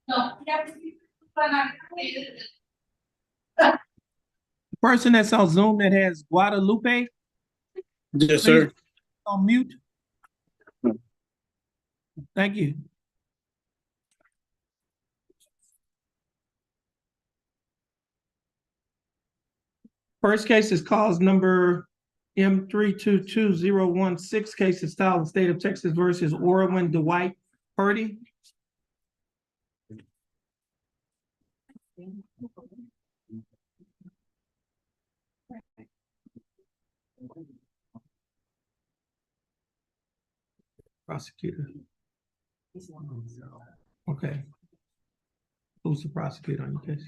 The person that's on Zoom that has Guadalupe, Yes, please sir. on mute. Thank you. First case is cause number M322016, case is styled in the state of Texas versus Orwin Dwight Purdy. Prosecutor. Okay. Who's the prosecutor on your case?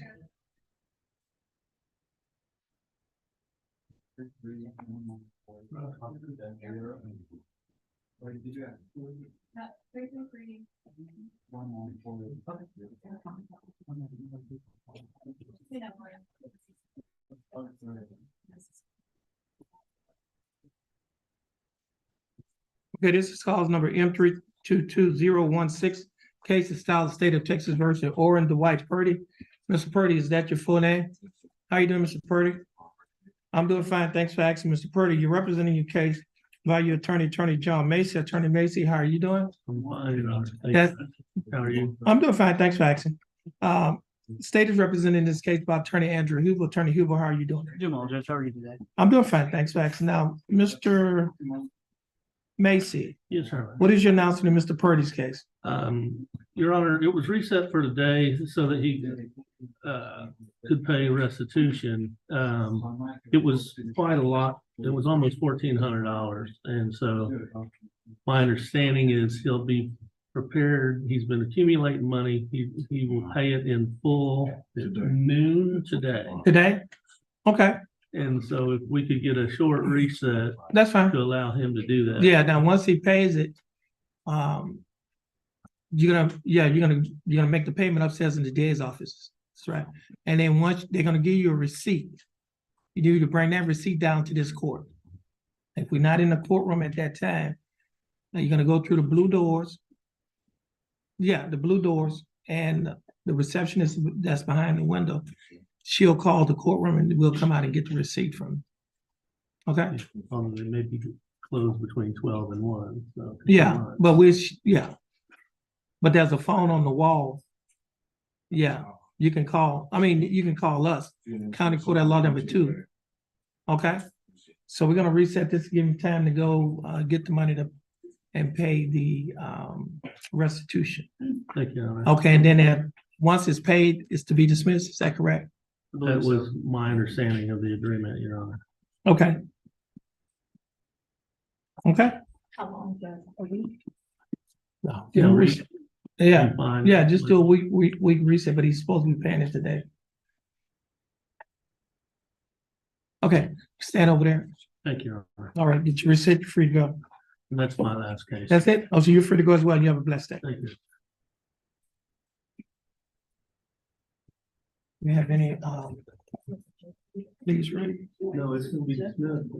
Okay, this is cause number M322016. Case is styled the state of Texas versus Orrin Dwight Purdy. Mr. Purdy, is that your full name? How you doing, Mr. Purdy? I'm doing fine. Thanks for asking, Mr. Purdy. You're representing your case by your attorney, Attorney John Macy. Attorney Macy, how are you doing? I'm fine. How are you? I'm doing fine. Thanks for asking. State is representing this case by Attorney Andrew Huber. Attorney Huber, how are you doing? Doing well, Judge. How are you today? I'm doing fine. Thanks for asking. Now, Mr. Macy, Yes, sir. what is your announcement in Mr. Purdy's case? Your Honor, it was reset for today so that he could pay restitution. It was quite a lot. It was almost $1,400. And so my understanding is he'll be prepared. He's been accumulating money. He will pay it in full at noon today. Today? Okay, And so if we could get a short reset that's fine. to allow him to do that. Yeah, now, once he pays it, you're gonna make the payment upstairs in the DA's office. That's right. And then once they're gonna give you a receipt, you need to bring that receipt down to this court. If we're not in the courtroom at that time, now you're gonna go through the blue doors. Yeah, the blue doors, and the receptionist that's behind the window, she'll call the courtroom and we'll come out and get the receipt from you. Okay? They may be closed between 12 and 1. So Yeah, but but there's a phone on the wall. Yeah, you can call, you can call us, County Court at Law number 2. Okay? So we're gonna reset this, give you time to go get the money and pay the restitution. Thank you, Your Honor. Okay, and then once it's paid, it's to be dismissed, is that correct? That was my understanding of the agreement, Your Honor. Okay. Okay? How long does a week? No. Yeah, Yeah, fine. yeah, just do a week reset, but he's supposed to be paying it today. Okay, stand over there. Thank you, Your Honor. All right, get your receipt, you're free to go. And that's my last case. That's it? Oh, so you're free to go as well. You have a blessed day. Thank you. You have any, please read. No, it's gonna be dismissed.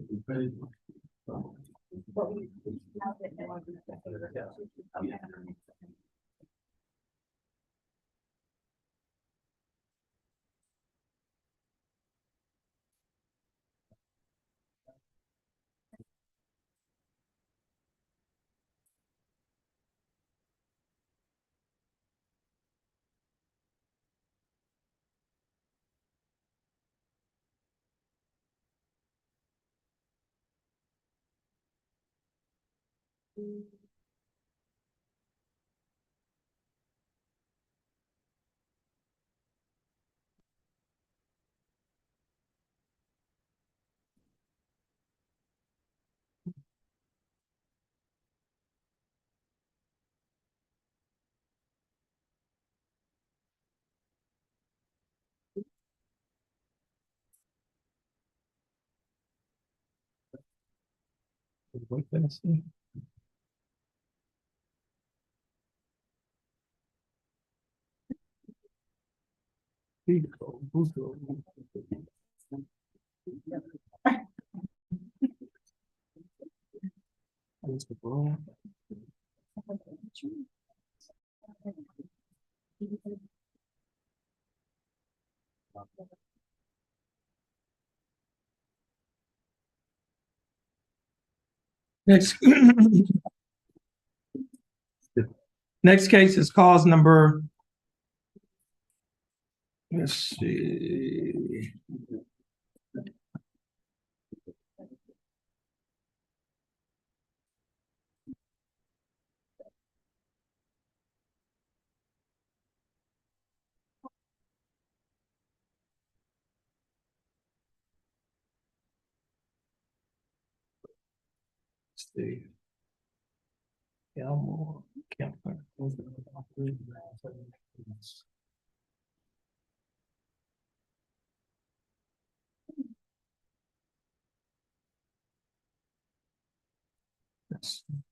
Next. Next case is cause number. Let's see. Let's see. Elmore Kemper. Let's see.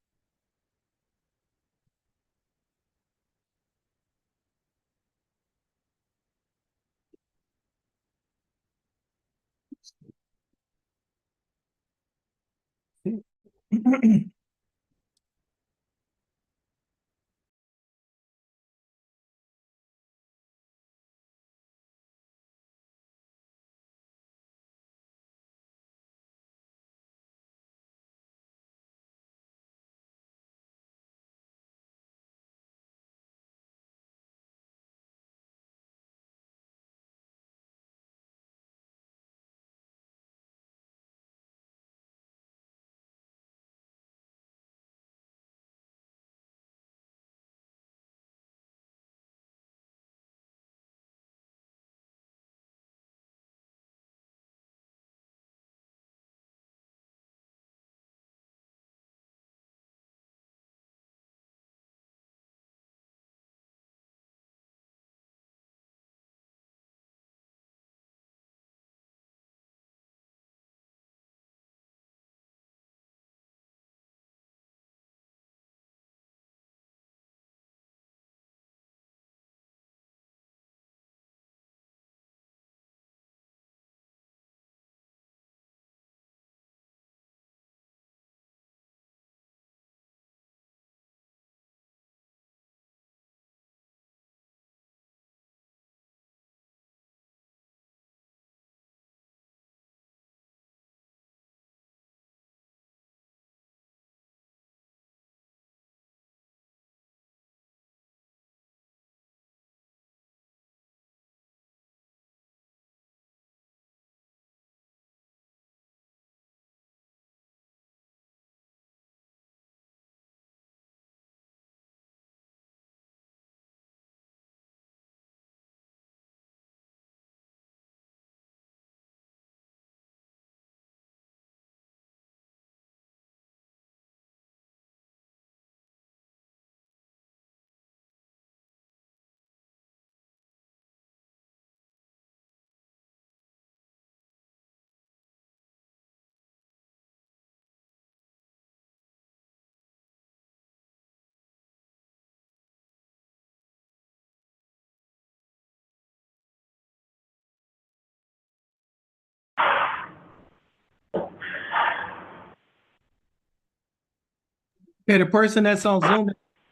Okay, the person that's on Zoom,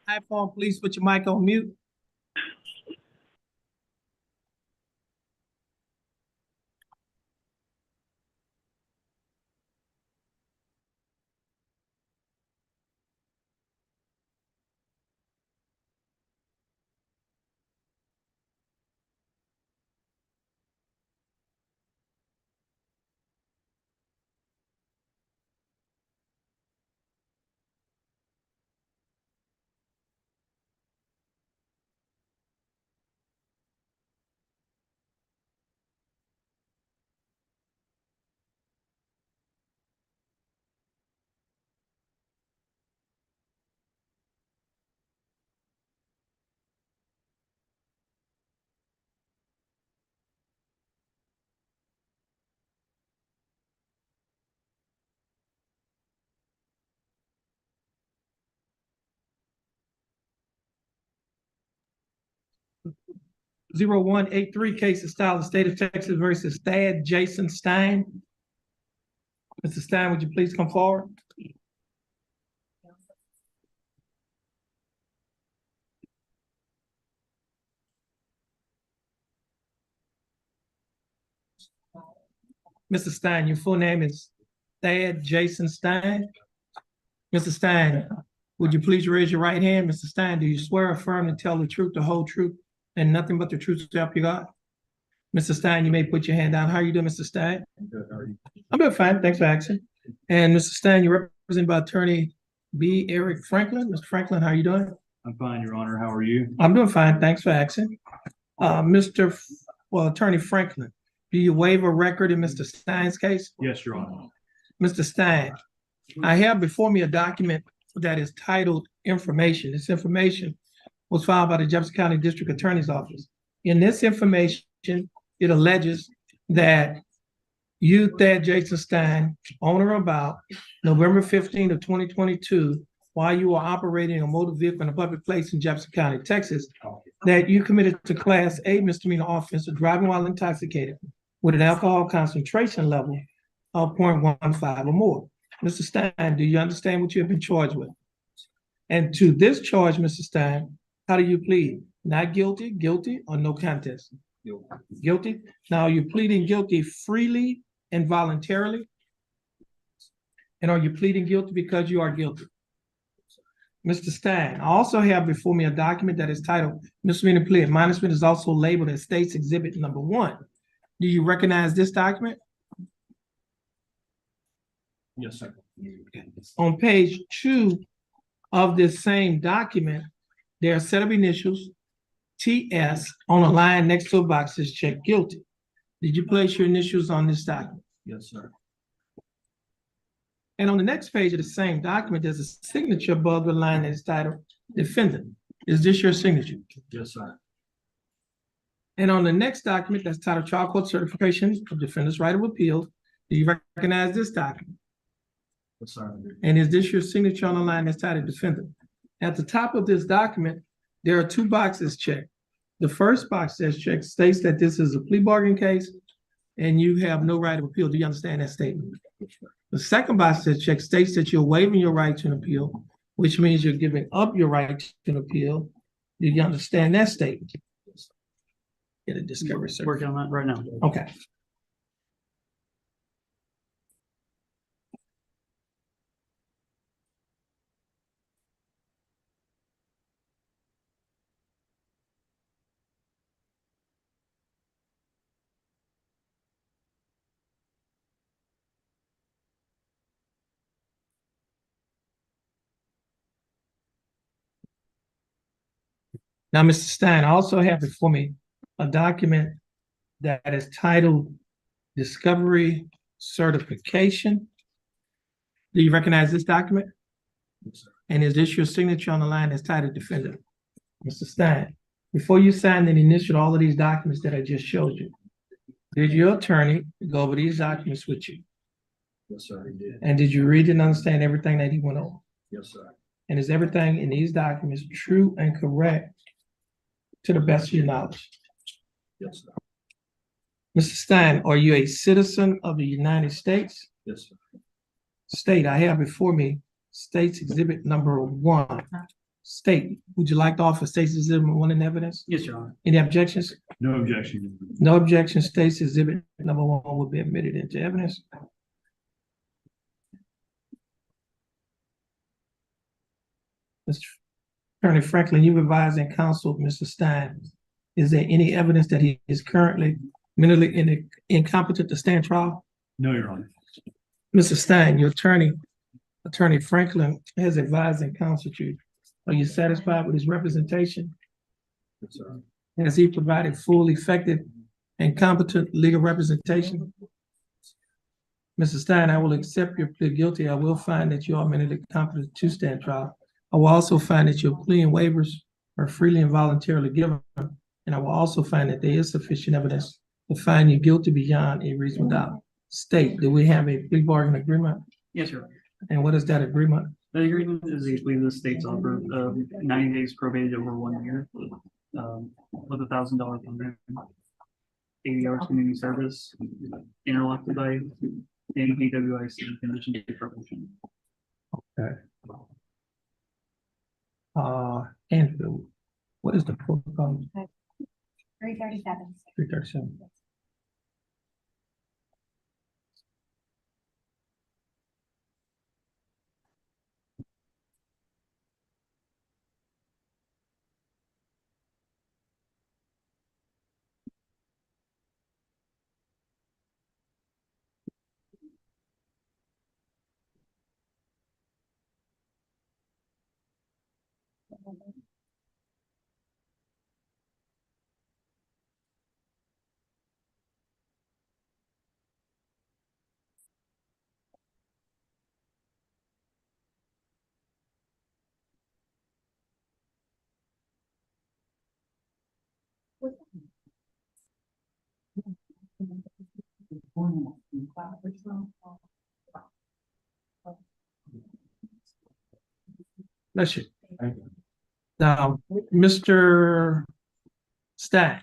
iPhone, please put your mic on mute. Zero one eight three case is style the state of Texas versus Thad Jason Stein. Mr. Stein, would you please come forward? Mr. Stein, your full name is Thad Jason Stein. Mr. Stein, would you please raise your right hand? Mr. Stein, do you swear, affirm, and tell the truth, the whole truth, and nothing but the truth to help you God? Mr. Stein, you may put your hand down. How are you doing, Mr. Stein? I'm doing fine. Thanks for asking. And Mr. Stein, you're represented by attorney B. Eric Franklin. Mr. Franklin, how are you doing? I'm fine, Your Honor. How are you? I'm doing fine. Thanks for asking. Attorney Franklin, do you waive a record in Mr. Stein's case? Yes, Your Honor. Mr. Stein, I have before me a document that is titled information. This information was filed by the Jefferson County District Attorney's Office. In this information, it alleges that you, Thad Jason Stein, on or about November 15th of 2022, while you were operating a motor vehicle in a public place in Jefferson County, Texas, that you committed to Class A misdemeanor offense of driving while intoxicated with an alcohol concentration level of 0.15 or more. Mr. Stein, do you understand what you have been charged with? And to this charge, Mr. Stein, how do you plead? Not guilty, guilty, or no contest? Guilty. Now, are you pleading guilty freely and voluntarily? And are you pleading guilty because you are guilty? Mr. Stein, I also have before me a document that is titled misdemeanor plea. Admonishment is also labeled as State's Exhibit Number 1. Do you recognize this document? Yes, sir. On page 2 of this same document, there are a set of initials, TS, on a line next to a box that says check guilty. Did you place your initials on this document? Yes, sir. And on the next page of the same document, there's a signature above the line that is titled defendant. Is this your signature? Yes, sir. And on the next document that's titled trial court certification of defendant's right of appeal, do you recognize this document? Yes, sir. And is this your signature on the line that's titled defendant? At the top of this document, there are 2 boxes checked. The first box says check states that this is a plea bargain case and you have no right of appeal. Do you understand that statement? The second box says check states that you're waiving your right to an appeal, which means you're giving up your right to an appeal. Do you understand that statement? Get a discovery certificate. Working on that right now. Okay. Now, Mr. Stein, I also have before me a document that is titled Discovery Certification. Do you recognize this document? Yes, sir. And is this your signature on the line that's titled defendant? Mr. Stein, before you signed and initialed all of these documents that I just showed you, did your attorney go over these documents with you? Yes, sir. He did. And did you read and understand everything that he went over? Yes, sir. And is everything in these documents true and correct to the best of your knowledge? Yes, sir. Mr. Stein, are you a citizen of the United States? Yes, sir. State, I have before me State's Exhibit Number 1. State, would you like to offer State's Exhibit 1 in evidence? Yes, Your Honor. Any objections? No objection. No objection. State's Exhibit Number 1 will be admitted into evidence. Mr. Attorney Franklin, you've advised and counseled Mr. Stein. Is there any evidence that he is currently mentally incompetent to stand trial? No, Your Honor. Mr. Stein, your Attorney Franklin has advised and counseled you. Are you satisfied with his representation? Yes, sir. Has he provided full, effective, and competent legal representation? Mr. Stein, I will accept your plea guilty. I will find that you are mentally competent to stand trial. I will also find that your plea and waivers are freely and voluntarily given. And I will also find that there is sufficient evidence to find you guilty beyond a reasonable doubt. State, do we have a plea bargain agreement? Yes, Your Honor. And what is that agreement? The agreement is usually the state's offer of 90 days probated over 1 year, with $1,000 fine, 80 hours community service, interlocked by NPWIC conditions of probation. Okay. Andrew, what is the protocol? 337. 337. Bless you. Now, Mr. Stein,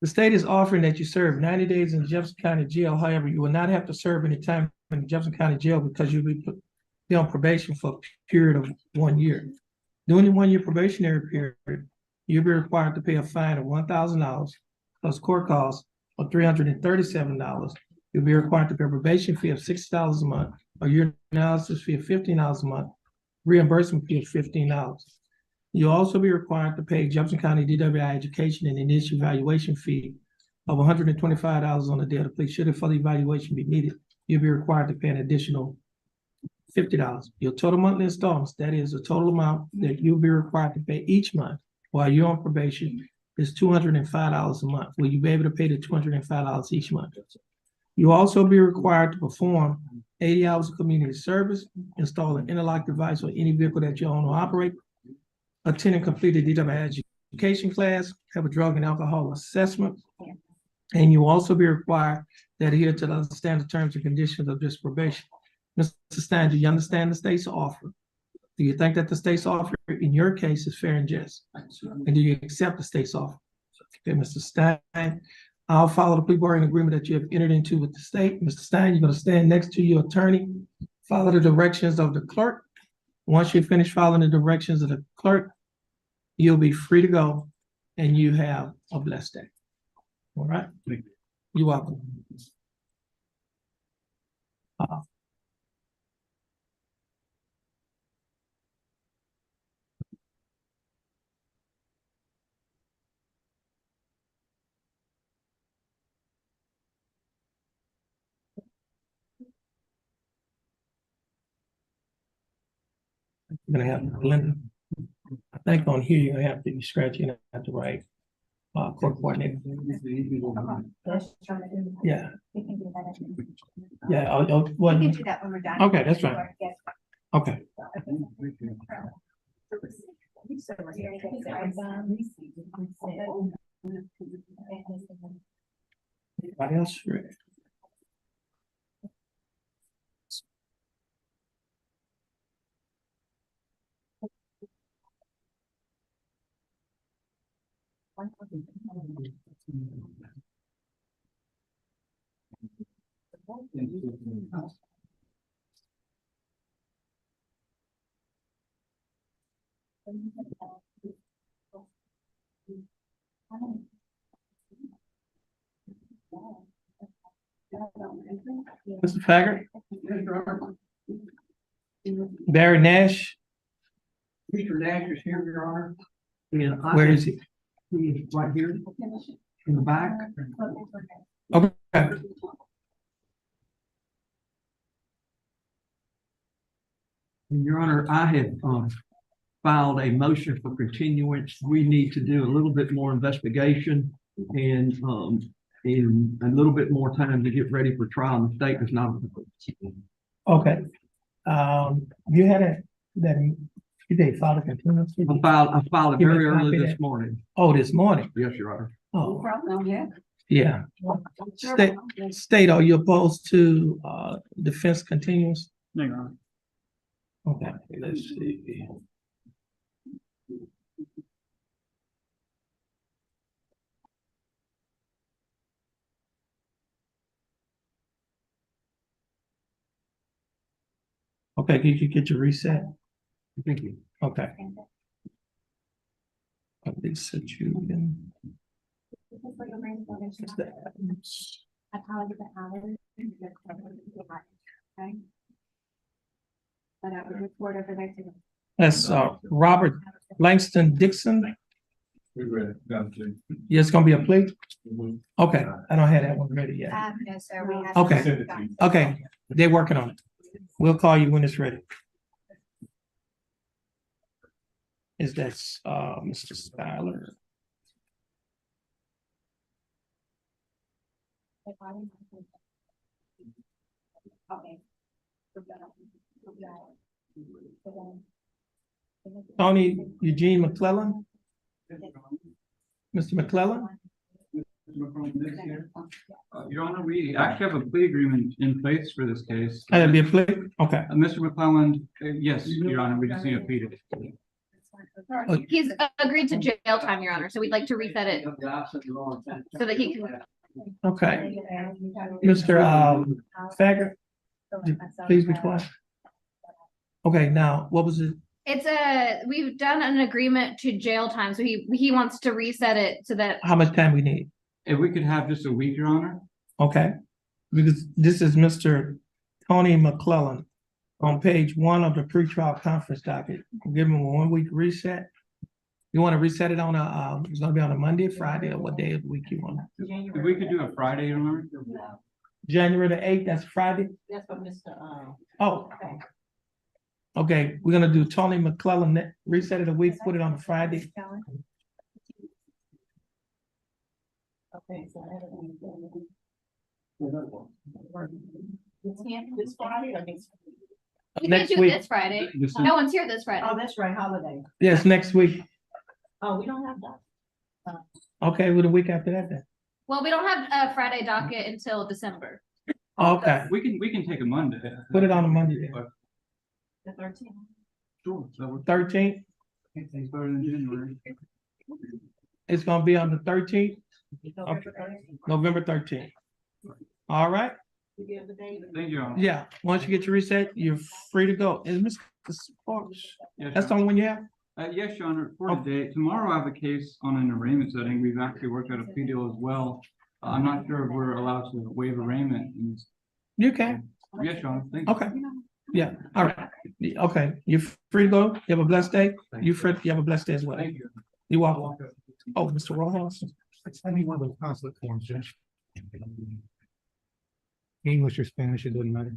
the state is offering that you serve 90 days in Jefferson County Jail. However, you will not have to serve any time in Jefferson County Jail because you'll be on probation for a period of 1 year. During the 1 year probationary period, you'll be required to pay a fine of $1,000 plus court costs of $337. You'll be required to pay a probation fee of $60 a month, a year analysis fee of $15 a month, reimbursement fee of $15. You'll also be required to pay Jefferson County DWI education and initial evaluation fee of $125 on the day of the plea. Should a further evaluation be needed, you'll be required to pay an additional $50. Your total monthly installments, that is the total amount that you'll be required to pay each month while you're on probation, is $205 a month. Will you be able to pay the $205 each month? You'll also be required to perform 80 hours of community service, install an interlock device on any vehicle that you own or operate, attend and complete a DWI education class, have a drug and alcohol assessment, and you will also be required to adhere to the standard terms and conditions of this probation. Mr. Stein, do you understand the state's offer? Do you think that the state's offer in your case is fair and just? And do you accept the state's offer? Okay, Mr. Stein, I'll follow the plea bargaining agreement that you have entered into with the state. Mr. Stein, you're going to stand next to your attorney, follow the directions of the clerk. Once you finish following the directions of the clerk, you'll be free to go and you have a blessed day. All right? You're welcome. You're gonna have Linda. I think on here you're gonna have to be scratching at the right court coordinator. Yeah. We can do that. Yeah. We can do that when we're done. Okay, that's fine. Yes. Okay. Anybody else? Mr. Faggart? Barry Nash? Mr. Nash is here, Your Honor. Where is he? He is right here in the back. Okay. Your Honor, I have filed a motion for continuance. We need to do a little bit more investigation and a little bit more time to get ready for trial. The state is not. Okay. You had you did file a continuance? I filed it You very made a early copy this of that? morning. Oh, this morning? Yes, Your Honor. Oh, yeah. State, are you opposed to defense continuance? No, Your Honor. Okay, let's see. Okay, did you get your reset? Thank you. Okay. They set you in. Okay. But I would report over there to. That's Robert Langston Dixon. We read it, got it. Yeah, it's gonna be a plea? Okay, I don't have that one ready yet. No, sir, we have. Okay. Send it to you. Okay, they're working on it. We'll call you when it's ready. is that, Mr. Skyler? Okay. Tony Eugene McClellan? Mr. McClellan? Your Honor, we actually have a plea agreement in place for this case. That'd be a plea? Okay. Mr. McClellan, yes, Your Honor, we just need to plead it. He's agreed to jail time, Your Honor, so we'd like to reset it so that he can. Okay. Mr. Fagger, please be quiet. Okay, now, what was it? We've done an agreement to jail time, so he wants to reset it so that. How much time we need? If we could have just a week, Your Honor. Okay, because this is Mr. Tony McClellan on page 1 of the pretrial conference docket. Give him a 1-week reset. You want to reset it on it's gonna be on a Monday, Friday, or what day of the week you want? If we could do a Friday, Your Honor. January the 8th, that's Friday? That's what Mr. Oh. Okay, we're gonna do Tony McClellan, reset it a week, put it on a Friday. Okay, so this Friday or next? We Next can do week. this Friday. This is- No one's here this Friday. Oh, that's right, holiday. Yes, next week. Oh, we don't have that. Okay, well, the week after that then. Well, we don't have a Friday docket until December. Okay, We can take a Monday. put it on a Monday then. The 13th. Sure. So we're 13th, it's better than January. it's gonna be on the 13th, November 13th. November 13th. All right, You give the date. Thank you, Your Honor. yeah, once you get your reset, you're free to go. Is Mr. Sparks, Yes, that's the Your only one you have? Yes, Your Honor, for Okay. today, tomorrow I have a case on an arraignment setting. We've actually worked out a plea deal as well. I'm not sure if we're allowed to waive arraignment. You can, Yes, Your Honor, thank you. okay, yeah, all right, okay, you're free to go, you have a blessed day, you have a blessed day as well. Thank you. You're welcome. Oh, Mr. Rojas, Send me one of those consulate forms, Judge. English or Spanish, it doesn't matter.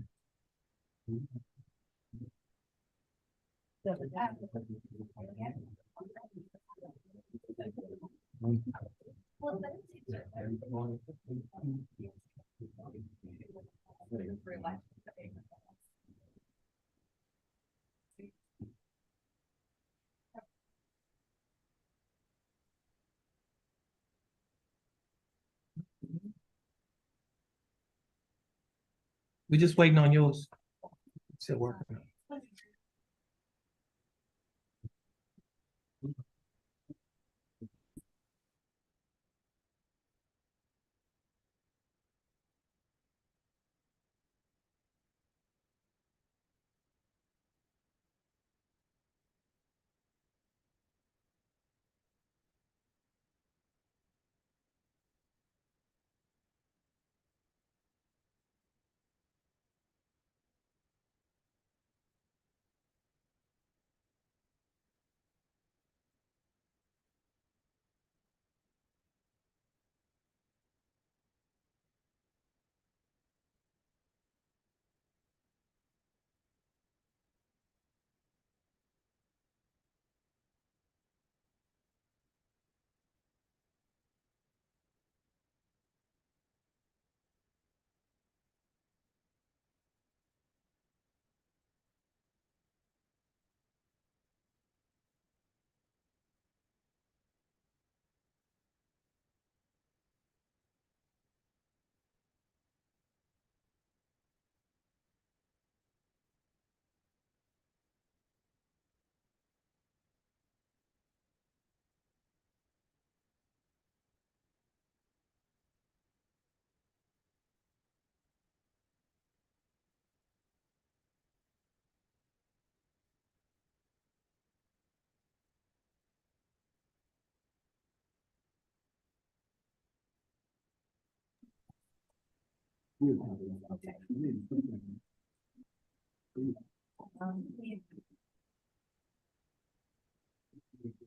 we just waiting on yours. Still working.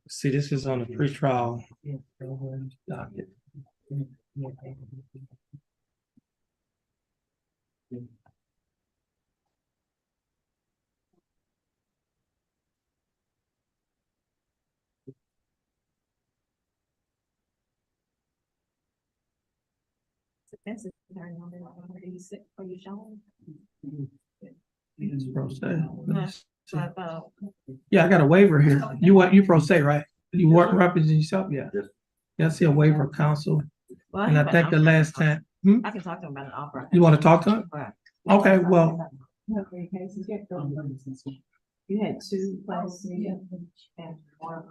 See, this is on the pretrial docket. That's a very number. Are you sick? Are you showing? It's pro se. Let me see. But, Yeah, I got a waiver here. You pro se, right? You work representing yourself? Yeah. Yeah, I see a waiver of counsel. well, And I think the last time, I can talk to him about an offer. you want to talk to him? Okay, well, You had two plus. And one.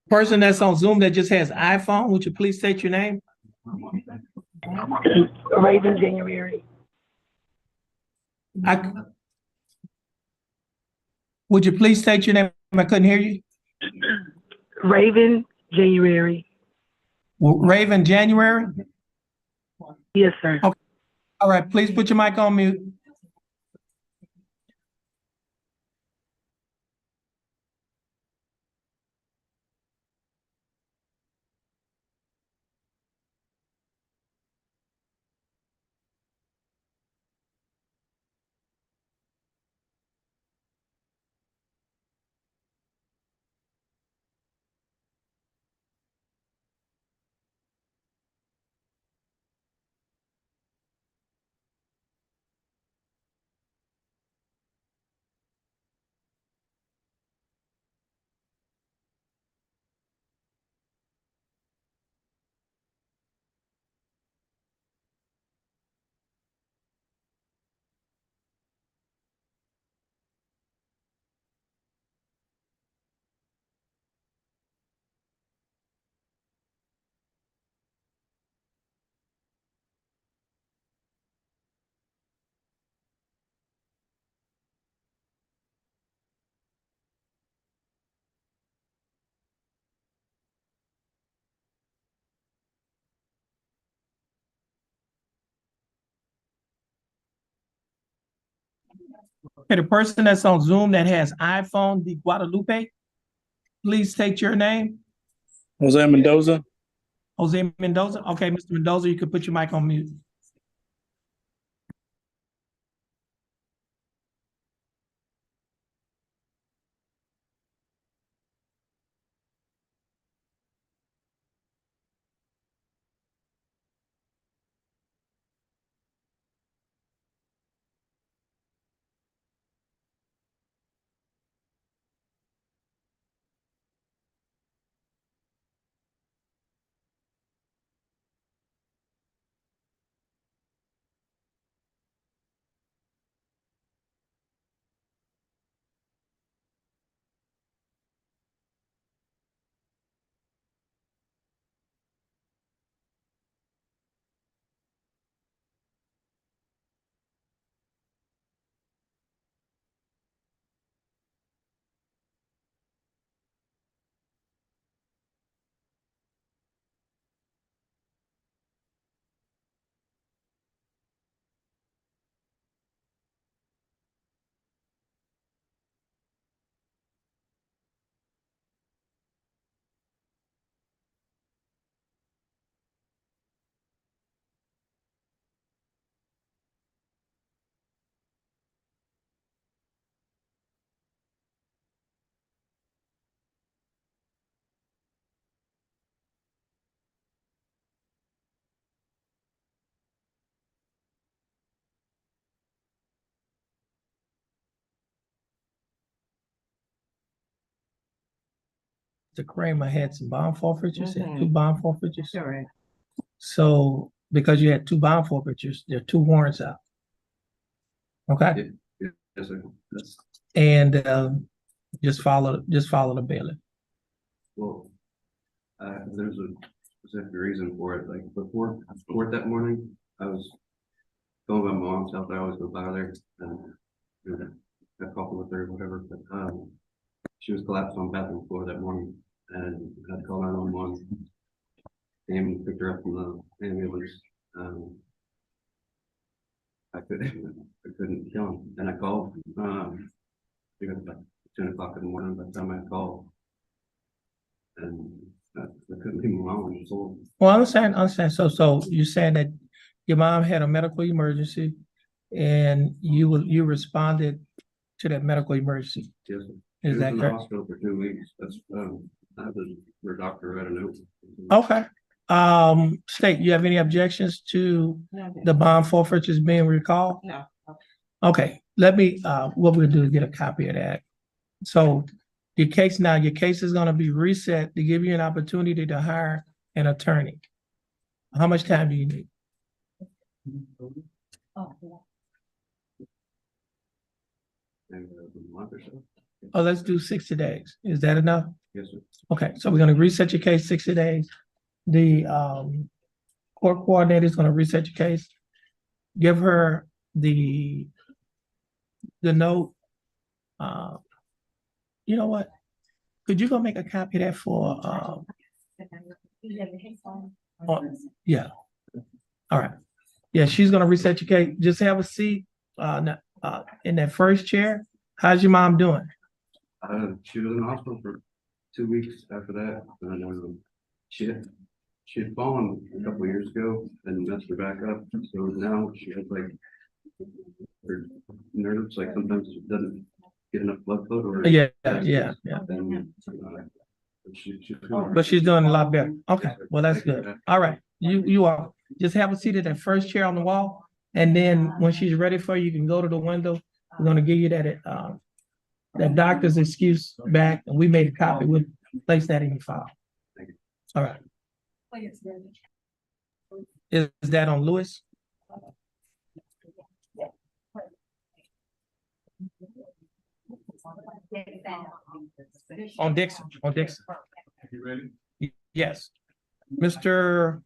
person that's on Zoom that just has iPhone, would you please state your name? Raven January. Would you please state your name? I couldn't hear you. Raven January. Raven January? Yes, sir. Okay. All right, please put your mic on mute. Okay, the person that's on Zoom that has iPhone, the Guadalupe, please state your name. Jose Mendoza. Jose Mendoza. Okay, Mr. Mendoza, you can put your mic on mute. The Kramer had some bond forfeitures, had two bond forfeitures. Correct. So because you had two bond forfeitures, there are two warrants out. Okay, Yes, sir. That's, and just follow the bailiff. well, there's a specific reason for it. Like before work that morning, I was going by my mom's house. I always go by there and have coffee with her or whatever. But she was collapsed on the bathroom floor that morning, and I had to call 911. And picked her up from the ambulance. I couldn't kill him, and I called. It was about 10 o'clock in the morning by the time I called, and I couldn't leave my mom. So Well, I understand. So you're saying that your mom had a medical emergency, and you responded to that medical emergency. yes, she Is was that in the correct? hospital for 2 weeks. That's I was her doctor read a note. Okay. State, you have any objections to the bond forfeitures being recalled? No. Okay, let me, what we'll do is get a copy of that. So your case is gonna be reset to give you an opportunity to hire an attorney. How much time do you need? And a month or so. Oh, let's do 60 days. Is that enough? Yes, sir. Okay, so we're gonna reset your case 60 days. The court coordinator is gonna reset your case. Give her the note. You know what? Could you go make a copy of that for yeah. All right. Yeah, she's gonna reset your case. Just have a seat in that first chair. How's your mom doing? She was in the hospital for 2 weeks after that, and she had fallen a couple of years ago and messed her back up. So now she has like her nerves, like sometimes she doesn't get enough blood flow or. Yeah. And, But she's doing a lot better. Okay, well, that's good. All right, you are, just have a seat at that first chair on the wall. And then when she's ready for you, you can go to the window. We're gonna give you that doctor's excuse back, and we made a copy. We'll place that in your file. All right. Is that on Lewis? On Dixon. You ready? Yes. Mr.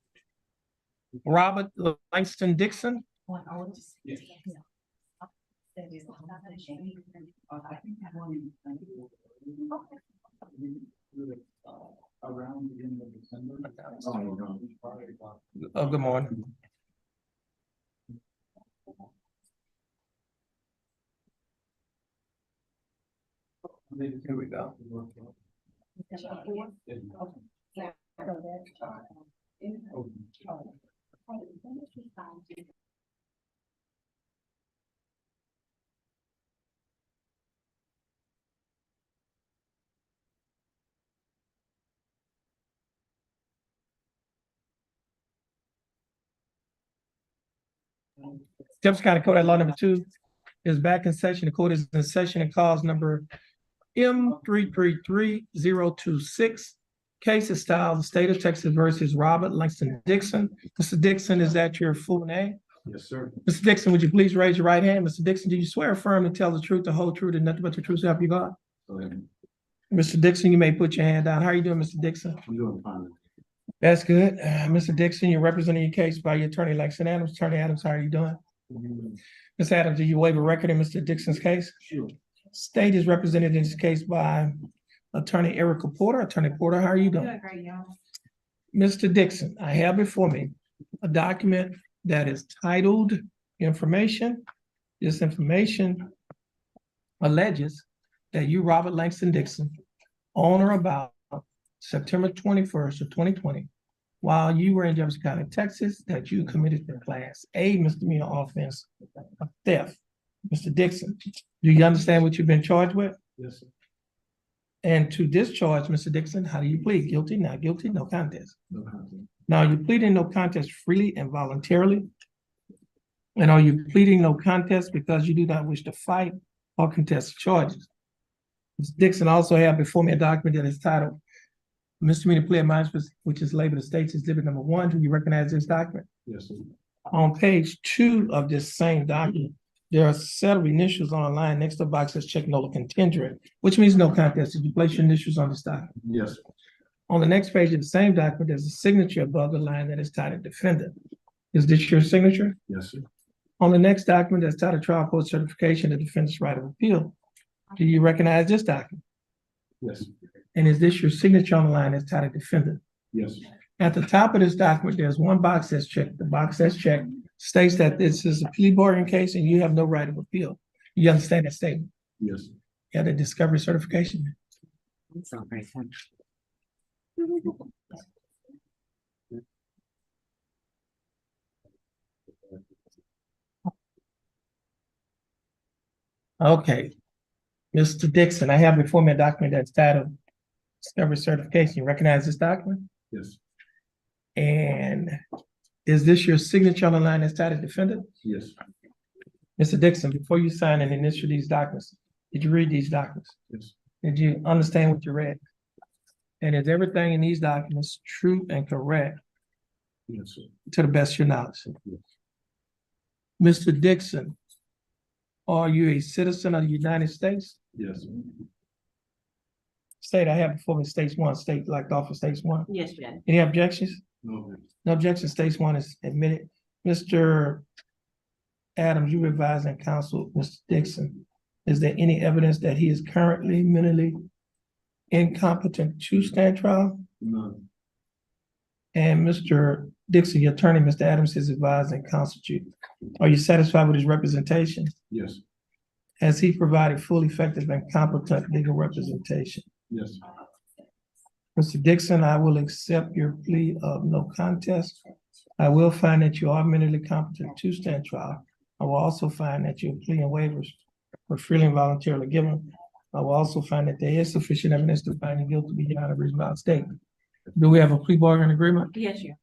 Robert Langston Dixon? Around the beginning of December. Oh, good morning. Here we go. Jefferson County Code at Law number 2 is back in session. The court is in session and calls number M333026. Case is styled the state of Texas versus Robert Langston Dixon. Mr. Dixon, is that your full name? Yes, sir. Mr. Dixon, would you please raise your right hand? Mr. Dixon, do you swear or affirm to tell the truth, the whole truth, and nothing but the truth so help you God? Go ahead. Mr. Dixon, you may put your hand down. How are you doing, Mr. Dixon? I'm doing fine. That's good. Mr. Dixon, you're representing your case by your attorney, Langston Adams. Attorney Adams, how are you doing? Ms. Adams, do you waive a record in Mr. Dixon's case? Sure. State is represented in this case by Attorney Erica Porter. Attorney Porter, how are you doing? Mr. Dixon, I have before me a document that is titled Information. This information alleges that you, Robert Langston Dixon, on or about September 21st of 2020, while you were in Jefferson County, Texas, that you committed the Class A misdemeanor offense of theft. Mr. Dixon, do you understand what you've been charged with? Yes, sir. And to this charge, Mr. Dixon, how do you plead? Guilty, not guilty, no contest. No content. Now, are you pleading no contest freely and voluntarily? And are you pleading no contest because you do not wish to fight or contest the charges? Mr. Dixon, also have before me a document that is titled Misdemeanor Plea of Minors, which is labeled as State's Exhibit number 1. Do you recognize this document? Yes, sir. On page 2 of this same document, there are a set of initials on a line next to the box that's check nolo contendere, which means no contest. Did you place your initials on this document? Yes, sir. On the next page of the same document, there's a signature above the line that is titled Defendant. Is this your signature? Yes, sir. On the next document that's titled Trial Court Certification of Defendant's Right of Appeal, do you recognize this document? Yes, sir. And is this your signature on the line that's titled Defendant? Yes, sir. At the top of this document, there's one box that's checked. The box that's checked states that this is a plea bargain case and you have no right of appeal. You understand that statement? Yes, sir. You have the discovery certification. Okay. Mr. Dixon, I have before me a document that's titled Discovery Certification. You recognize this document? Yes, And is this your signature on the line that's titled Defendant? yes, Mr. Dixon, before you sign and initial these documents, did you read these documents? yes, Did you understand what you read? And is everything in these documents true and correct yes, sir. to the best of your knowledge? Yes. Mr. Dixon, are you a citizen of the United States? Yes, sir. State, I have before me States 1, state like off of States 1. Yes, Jen. Any objections? No, sir. No objection, States 1 is admitted. Mr. Adams, you advising counsel, Mr. Dixon, is there any evidence that he is currently mentally incompetent to stand trial? None. And Mr. Dixon, your attorney, Mr. Adams, is advising counsel you. Are you satisfied with his representation? Yes, Has he provided full, effective, and competent legal representation? yes, Mr. Dixon, I will accept your plea of no contest. I will find that you are mentally competent to stand trial. I will also find that your plea and waivers were freely and voluntarily given. I will also find that there is sufficient evidence to find you guilty beyond a reasonable state. Do we have a plea bargain agreement? Yes, Your.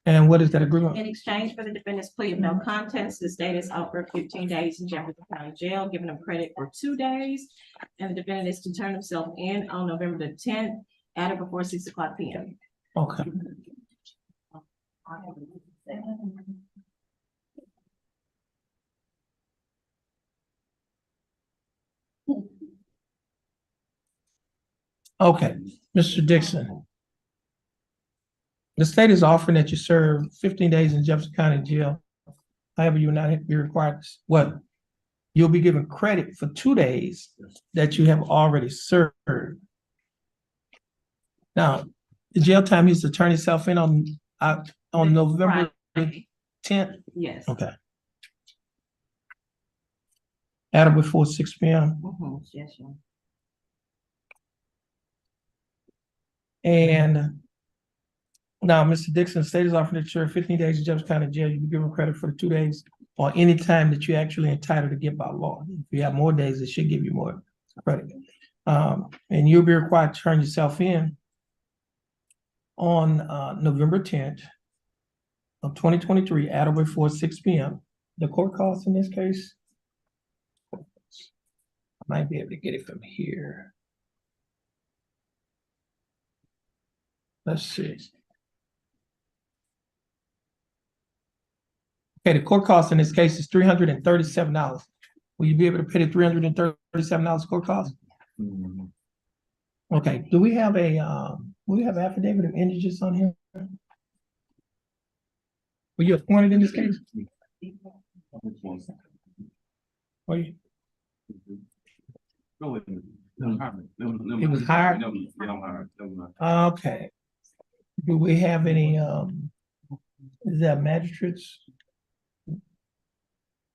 And what is that agreement? In exchange for the defendant's plea of no contest, the state is offered 15 days in Jefferson County Jail, giving him credit for 2 days. And the defendant is to turn himself in on November the 10th at or before 6:00 p.m. Okay. Okay, Mr. Dixon. The state is offering that you serve 15 days in Jefferson County Jail. However, you will not be required, what? You'll be given credit for 2 days that you have already served. Now, the jail time he's to turn himself in on November Friday. 10th. Yes. Okay. At or before 6 p.m. Yes, Your. And now, Mr. Dixon, state is offering to serve 15 days in Jefferson County Jail. You can give them credit for the 2 days or any time that you're actually entitled to get by law. If you have more days, it should give you more credit. And you'll be required to turn yourself in on November 10th of 2023 at or before 6 p.m. The court costs in this case, I might be able to get it from here. Let's see. Okay, the court cost in this case is $337. Will you be able to pay the $337 court cost? Okay, do we have affidavit of indigence on here? Were you appointed in this case? Were you? It was hired? Okay. Do we have any, is there magistrates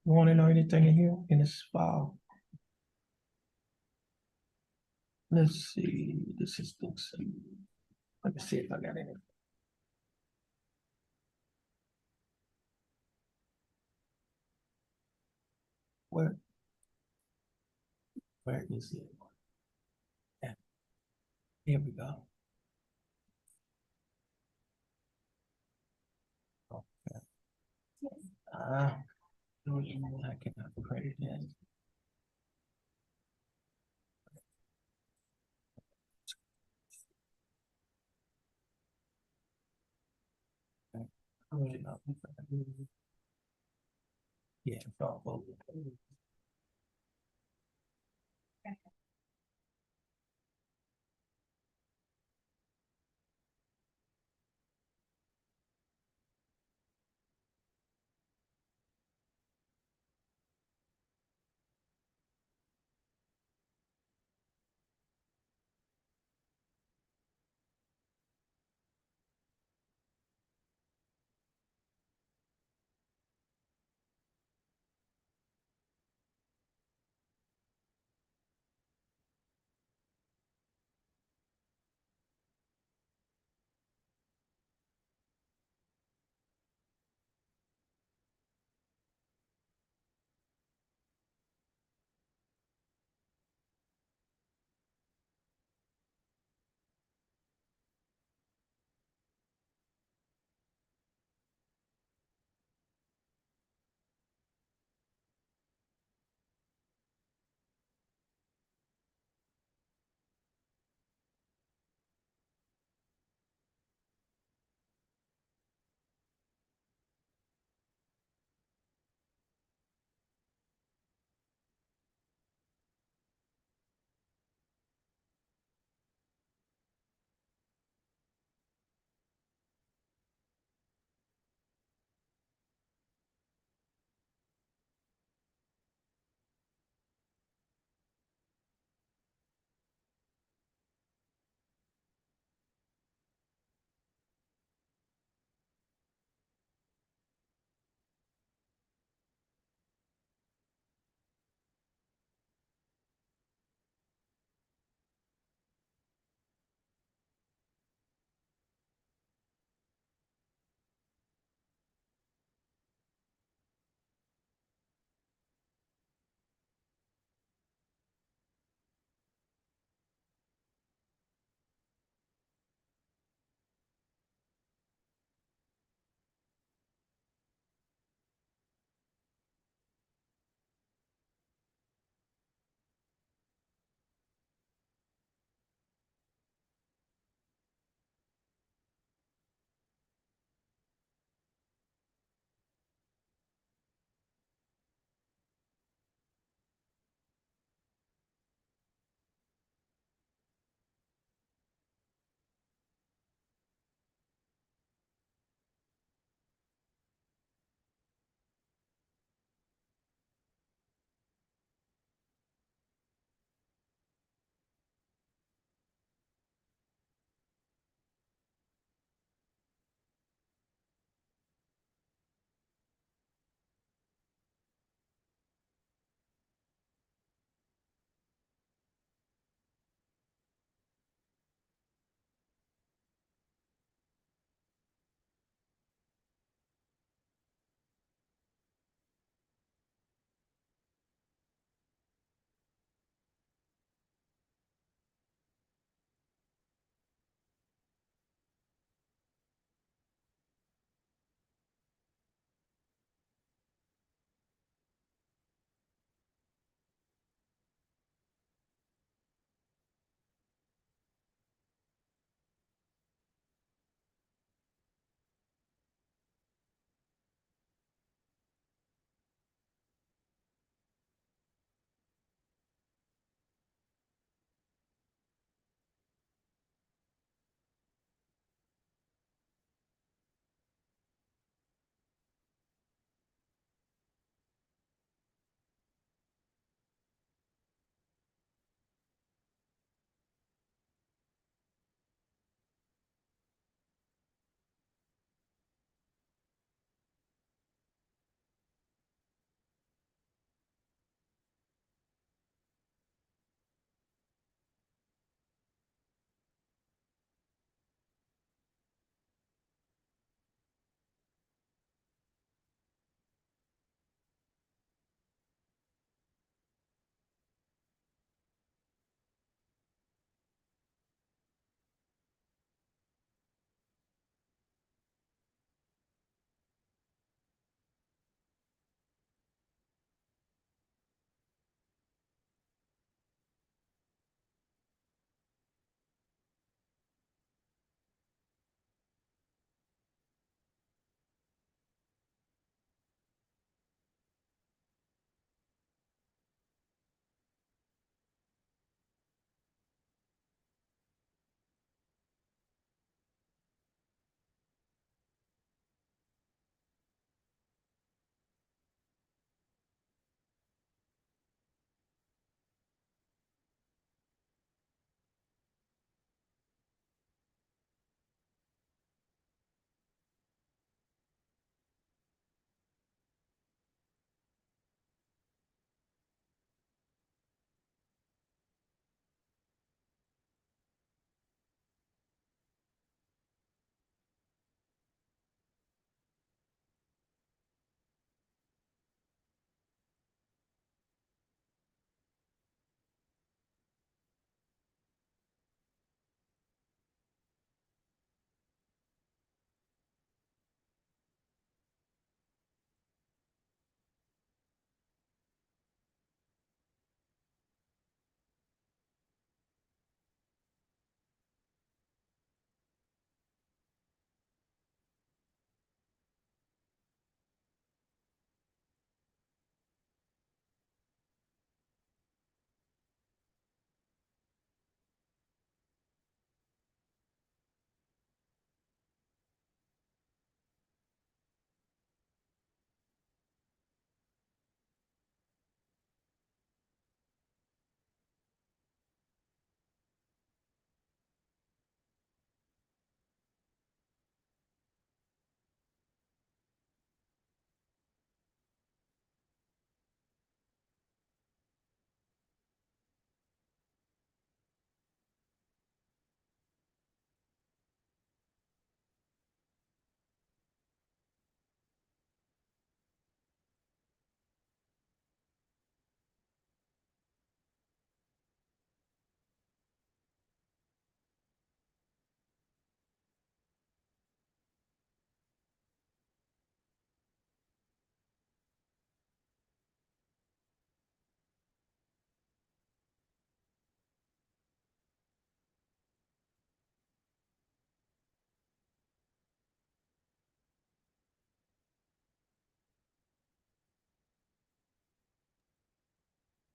warning or anything in here in this file? Let's see, this is, let me see if I got any. Where is it? Yeah. Here we go. Okay. I cannot create it. Yeah, it's all over.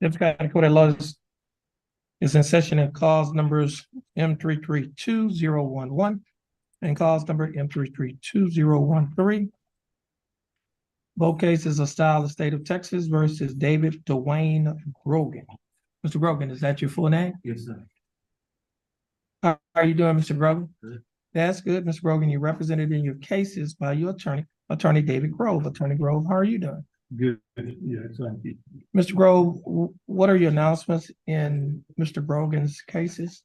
If County Court at Law is in session and calls numbers M332011 and calls number M332013. Both cases are styled the state of Texas versus David Dwayne Grogan. Mr. Grogan, is that your full name? Yes, sir. How are you doing, Mr. Grogan? Good. That's good, Mr. Grogan. You're represented in your cases by your attorney, Attorney David Grove. Attorney Grove, how are you doing? Good, yeah, thank you. Mr. Grove, what are your announcements in Mr. Grogan's cases?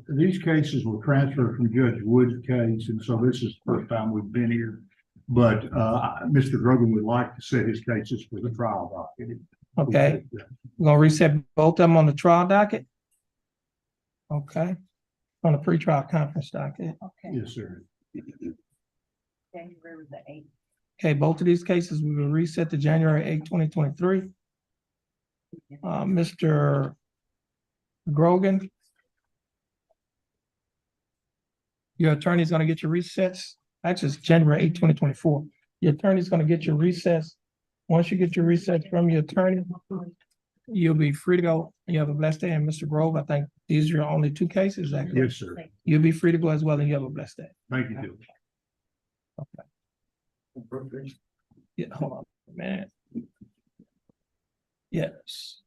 These cases were transferred from Judge Wood's case, and so this is the first time we've been here. But, Mr. Grogan would like to set his cases for the trial docket. Okay, we're gonna reset both of them on the trial docket? Okay, on the pretrial conference docket. Yes, sir. January the eighth. Okay, both of these cases, we will reset to January 8, 2023. Mr. Grogan, your attorney's gonna get your resets. Actually, it's January 8, 2024. Your attorney's gonna get your resets. Once you get your resets from your attorney, you'll be free to go. You have a blessed day. And Mr. Grove, I think these are your only two cases. Is that correct? Yes, sir. You'll be free to go as well, and you have a blessed day. Thank you, Bill. Yeah, hold on a minute. Yes.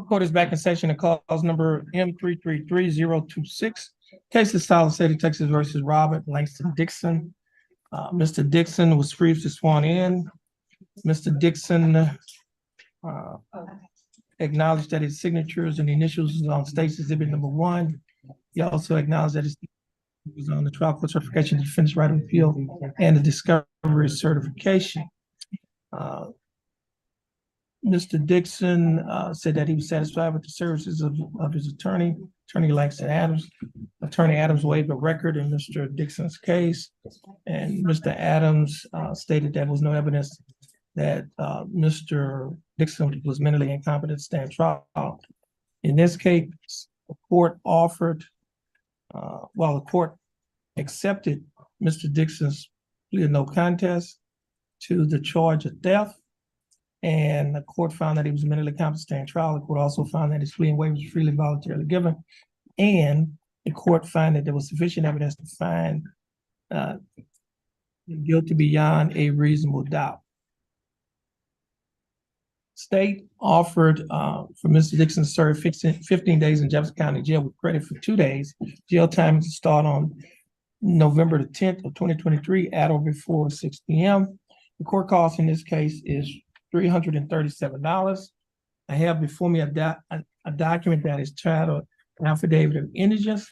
Court is back in session and calls number M 333-026. Case is filed in the state of Texas versus Robert Langston Dixon. Mr. Dixon was previously sworn in. Mr. Dixon acknowledged that his signatures and initials is on state's exhibit number 1. He also acknowledged that his was on the trial court certification to defense right of appeal and the discovery certification. Mr. Dixon said that he was satisfied with the services of his attorney, Attorney Langston Adams. Attorney Adams waived the record in Mr. Dixon's case, and Mr. Adams stated there was no evidence that Mr. Dixon was mentally incompetent to stand trial. In this case, the court offered, while the court accepted Mr. Dixon's plea of no contest to the charge of theft, and the court found that he was mentally competent to stand trial. The court also found that his plea and waiver was freely and voluntarily given, and the court found that there was sufficient evidence to find guilty beyond a reasonable doubt. State offered for Mr. Dixon to serve 15 days in Jefferson County Jail with credit for 2 days. Jail time is to start on November the 10th of 2023 at or before 6 p.m. The court cost in this case is $337. I have before me a document that is titled Affidavit of Indigence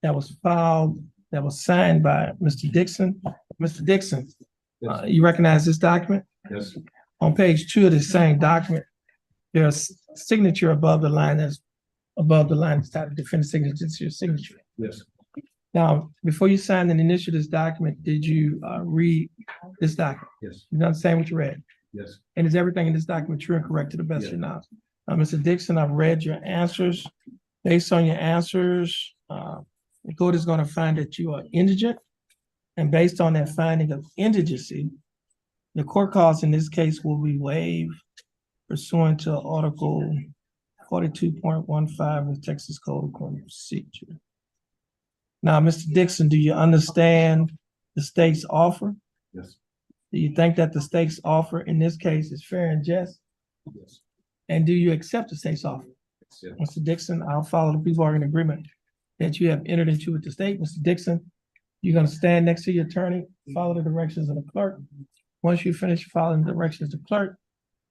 that was filed, that was signed by Mr. Dixon. Mr. Dixon, you recognize this document? Yes. On page 2 of the same document, there's a signature above the line that's above the line that's titled defendant signature. It's your signature. Yes. Now, before you signed and initialed this document, did you read this document? Yes. You understand what you read? Yes. And is everything in this document true and correct to the best of your knowledge? Mr. Dixon, I've read your answers. Based on your answers, the court is going to find that you are indigent. And based on that finding of indigency, the court costs in this case will be waived pursuant to Article 42.15 of Texas Code of Criminal Procedure. Now, Mr. Dixon, do you understand the state's offer? Yes. Do you think that the state's offer in this case is fair and just? Yes. And do you accept the state's offer? Yes. Mr. Dixon, I'll follow the plea bargain agreement that you have entered into with the state. Mr. Dixon, you're going to stand next to your attorney, follow the directions of the clerk. Once you finish following the directions of the clerk,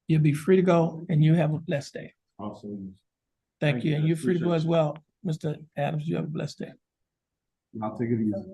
you'll be free to go and you have a blessed day. Awesome. Thank you. And you're free to go as well. Mr. Adams, you have a blessed day. I'll take it easy.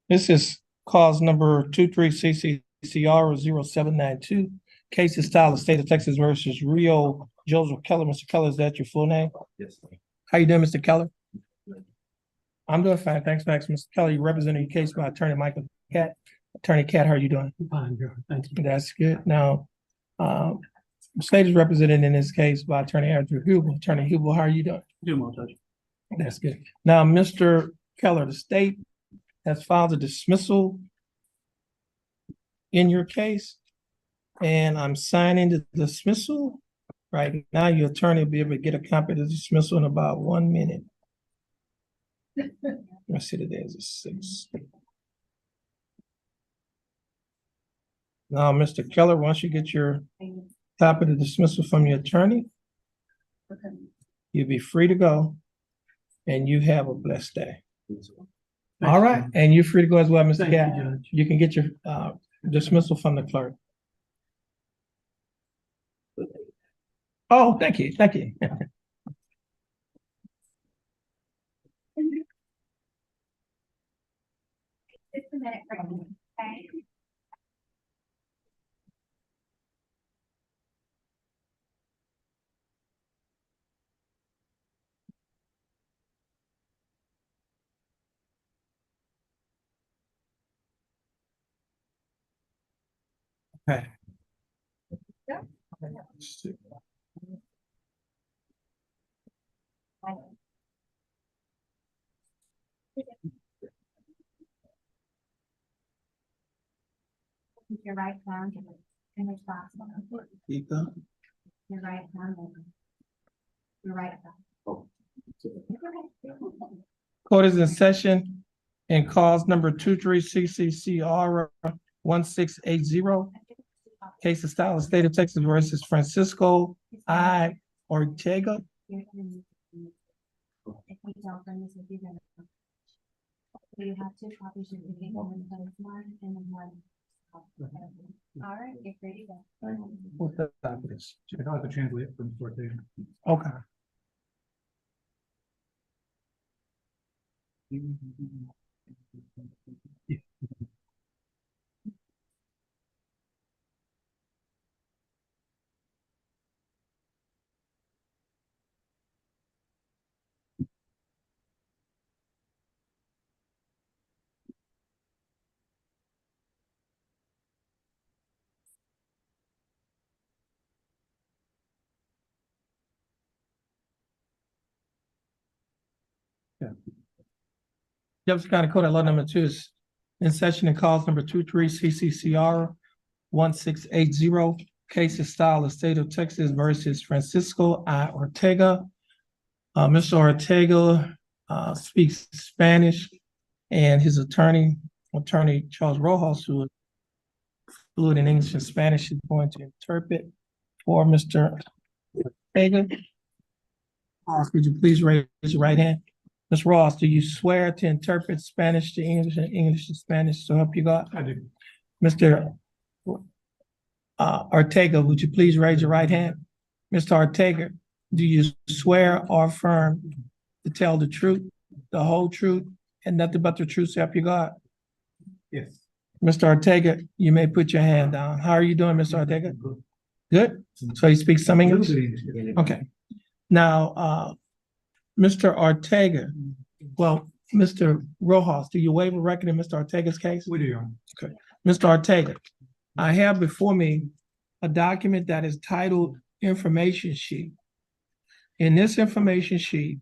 This is cause number 23CCCR0792. Case is style of state of Texas versus Rio Joseph Keller. Mr. Keller, is that your full name? Yes. How you doing, Mr. Keller? I'm doing fine. Thanks, Max. Mr. Keller, you representing your case by Attorney Michael Catt. Attorney Catt, how are you doing? Fine, thank you. That's good. Now, the state is represented in this case by Attorney Andrew Hubel. Attorney Hubel, how are you doing? Doing well, Judge. That's good. Now, Mr. Keller, the state has filed a dismissal in your case. And I'm signing the dismissal. Right now, your attorney will be able to get a copy of the dismissal in about 1 minute. Let's see, today is the 6th. Now, Mr. Keller, once you get your copy of the dismissal from your attorney, you'll be free to go, and you have a blessed day. All right, and you're free to go as well, Mr. Thank you, Gadd. Judge. You can get your dismissal from the clerk. Oh, thank you, thank you. Just a minute, okay? Okay. Keep your right hand in response. Keep up. Your right hand. Your right hand. Court is in session and calls number 23CCCR 1680. Case of style of state of Texas versus Francisco I. Ortega. If we don't bring this with you, then you have 2 copies of the one and then one. All right, get ready to go. What's that for this? I have to translate from Ortega. Okay. Jefferson County Code at law number 2 is in session and calls number 23CCCR 1680. Case of style of state of Texas versus Francisco I. Ortega. Mr. Ortega speaks Spanish, and his attorney Charles Rojas, who is fluent in English and Spanish, is going to interpret for Mr. Ortega. Could you please raise your right hand? Ms. Ross, do you swear to interpret Spanish to English and English to Spanish, so help you God? I do. Mr. Ortega, would you please raise your right hand? Mr. Ortega, do you swear or affirm to tell the truth, the whole truth, and nothing but the truth, so help you God? Yes. Mr. Ortega, you may put your hand down. How are you doing, Mr. Ortega? Good? So you speak some English? Okay. Now, Mr. Ortega, well, Mr. Rojas, do you waive a record in Mr. Ortega's case? We do, Your Honor. Okay. Mr. Ortega, I have before me a document that is titled Information Sheet. In this information sheet,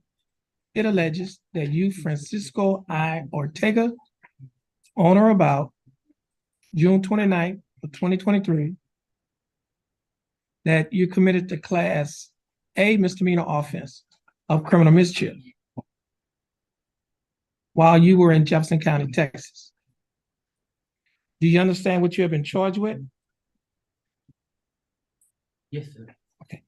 it alleges that you, Francisco I. Ortega, on or about June 29th of 2023, that you committed the class A misdemeanor offense of criminal mischief while you were in Jefferson County, Texas. Do you understand what you have been charged with? Yes, sir. Okay.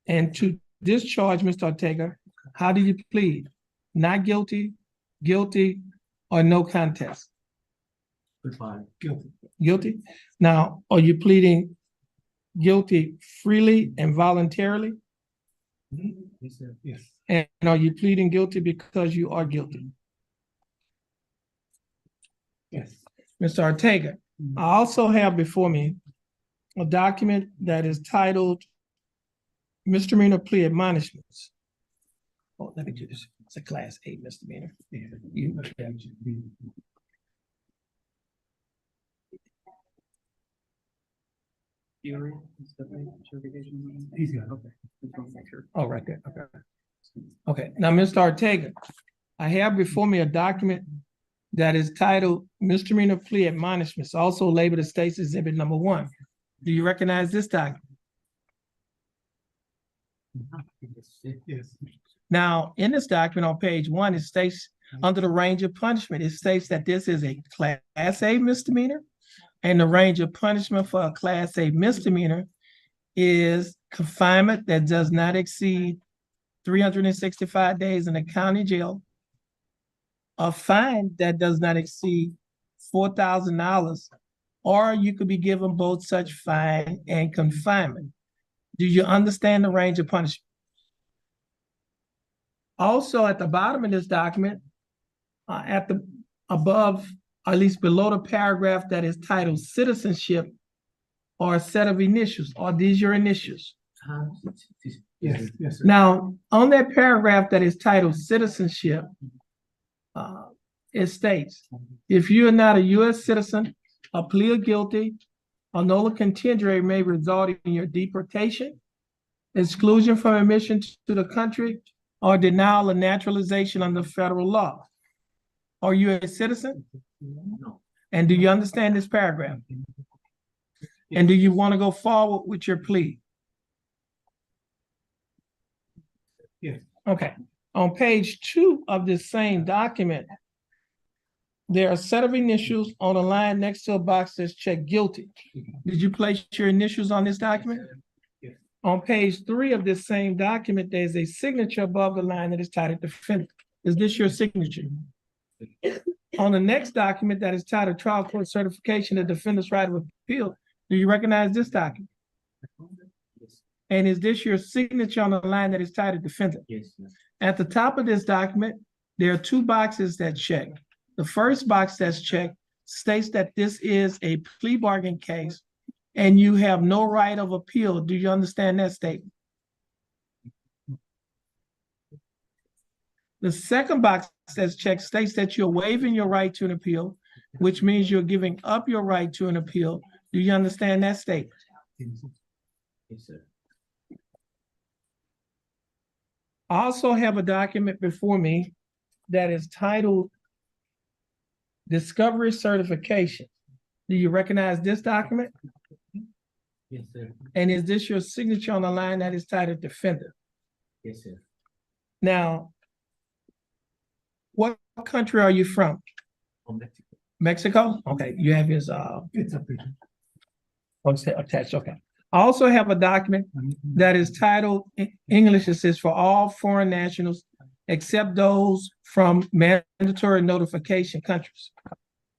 And to this charge, Mr. Ortega, how do you plead? Not guilty, guilty, or no contest? Guilty. Guilty? Now, are you pleading guilty freely and voluntarily? Yes, sir. Yes. And are you pleading guilty because you are guilty? Yes. Mr. Ortega, I also have before me a document that is titled Misdemeanor Plea Admonishments. Oh, let me do this. It's a class A misdemeanor. You- He's got it. Okay. Just want to make sure. Oh, right there. Okay. Okay. Now, Mr. Ortega, I have before me a document that is titled misdemeanor plea admonishments, also labeled as State's Exhibit Number 1. Do you recognize this document? Yes. Now, in this document on page 1, it states under the range of punishment, it states that this is a Class A misdemeanor, and the range of punishment for a Class A misdemeanor is confinement that does not exceed 365 days in the county jail, a fine that does not exceed $4,000, or you could be given both such fine and confinement. Do you understand the range of punishment? Also, at the bottom of this document, above, or at least below the paragraph that is titled citizenship, or a set of initials. Are these your initials? Yes, yes, sir. Now, on that paragraph that is titled citizenship, it states, if you are not a U.S. citizen, a plea of guilty, or nolo contendere may result in your deportation, exclusion from admission to the country, or denial of naturalization under federal law. Are you a citizen? No. And do you understand this paragraph? And do you want to go forward with your plea? Yes. Okay. On page 2 of this same document, there are a set of initials on a line next to a box that's checked guilty. Did you place your initials on this document? Yes. On page 3 of this same document, there's a signature above the line that is titled defendant. Is this your signature? On the next document that is titled trial court certification of defendant's right of appeal, do you recognize this document? Yes. And is this your signature on the line that is titled defendant? Yes. At the top of this document, there are 2 boxes that check. The first box that's checked states that this is a plea bargain case and you have no right of appeal. Do you understand that statement? The second box that's checked states that you're waiving your right to an appeal, which means you're giving up your right to an appeal. Do you understand that statement? Yes, sir. I also have a document before me that is titled Discovery Certification. Do you recognize this document? Yes, sir. And is this your signature on the line that is titled Defendant? Yes, sir. Now, what country are you from? From Mexico. Mexico? Okay, you have his It's a picture. attached, okay. I also have a document that is titled, in English, it says for all foreign nationals except those from mandatory notification countries.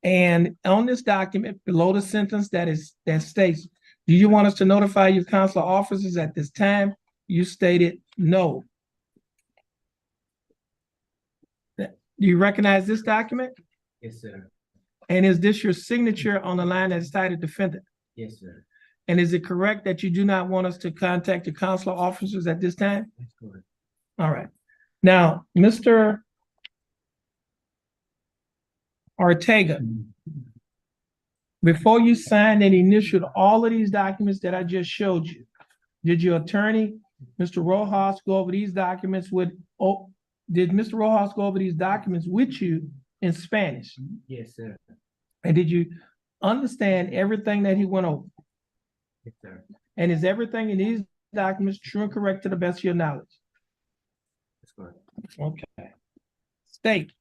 And on this document, below the sentence that states, do you want us to notify your consular officers at this time? You stated no. Do you recognize this document? Yes, sir. And is this your signature on the line that is titled defendant? Yes, sir. And is it correct that you do not want us to contact your consular officers at this time? That's correct. All right. Now, Mr. Ortega, before you signed and initialed all of these documents that I just showed you, did your attorney, Mr. Rojas, go over these documents did Mr. Rojas go over these documents with you in Spanish? Yes, sir. And did you understand everything that he went over? Yes, sir. And is everything in these documents true and correct to the best of your knowledge? That's correct. Okay. State,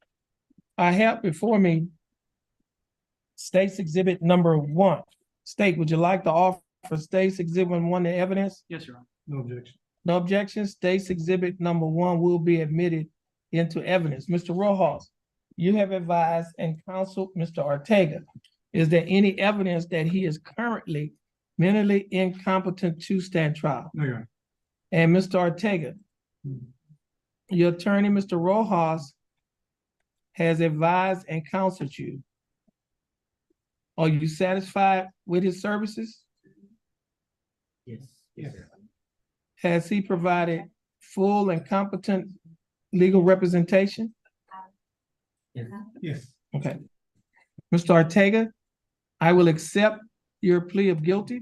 I have before me State's Exhibit Number 1. State, would you like to offer State's Exhibit 1 the evidence? Yes, Your Honor. No objection. No objection. State's Exhibit Number 1 will be admitted into evidence. Mr. Rojas, you have advised and counseled Mr. Ortega. Is there any evidence that he is currently mentally incompetent to stand trial? No, Your Honor. And Mr. Ortega, your attorney, Mr. Rojas, has advised and counseled you. Are you satisfied with his services? Yes. Yes, sir. Has he provided full and competent legal representation? Yes. Yes. Okay. Mr. Ortega, I will accept your plea of guilty.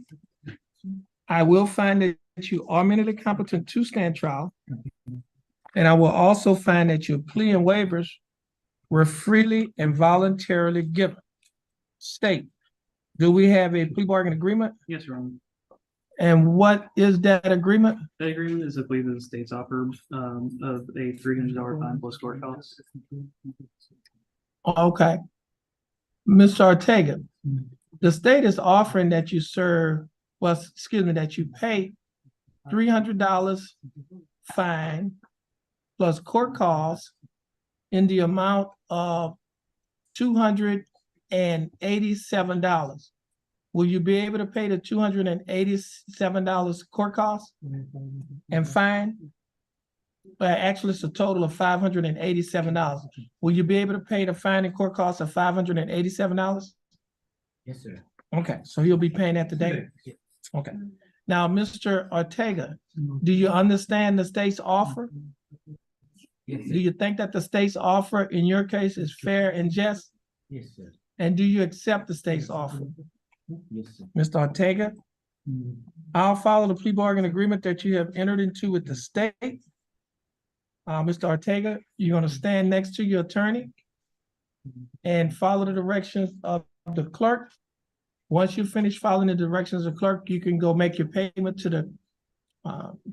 I will find that you are mentally competent to stand trial. And I will also find that your plea and waivers were freely and voluntarily given. State, do we have a plea bargain agreement? Yes, Your Honor. And what is that agreement? That agreement is, I believe, the state's offer, of a $300 fine plus court costs. Okay. Mr. Ortega, the state is offering that you serve, well, excuse me, that you pay $300 fine plus court costs in the amount of $287. Will you be able to pay the $287 court costs and fine? But actually, it's a total of $587. Will you be able to pay the fine and court costs of $587? Yes, sir. Okay, so he'll be paying that today? Okay. Now, Mr. Ortega, do you understand the state's offer? Yes, Do you think that the state's offer in your case is fair and just? Yes, sir. And do you accept the state's offer? Yes, sir. Mr. Ortega, I'll follow the plea bargain agreement that you have entered into with the state. Mr. Ortega, you're gonna stand next to your attorney and follow the directions of the clerk. Once you finish following the directions of the clerk, you can go make your payment to the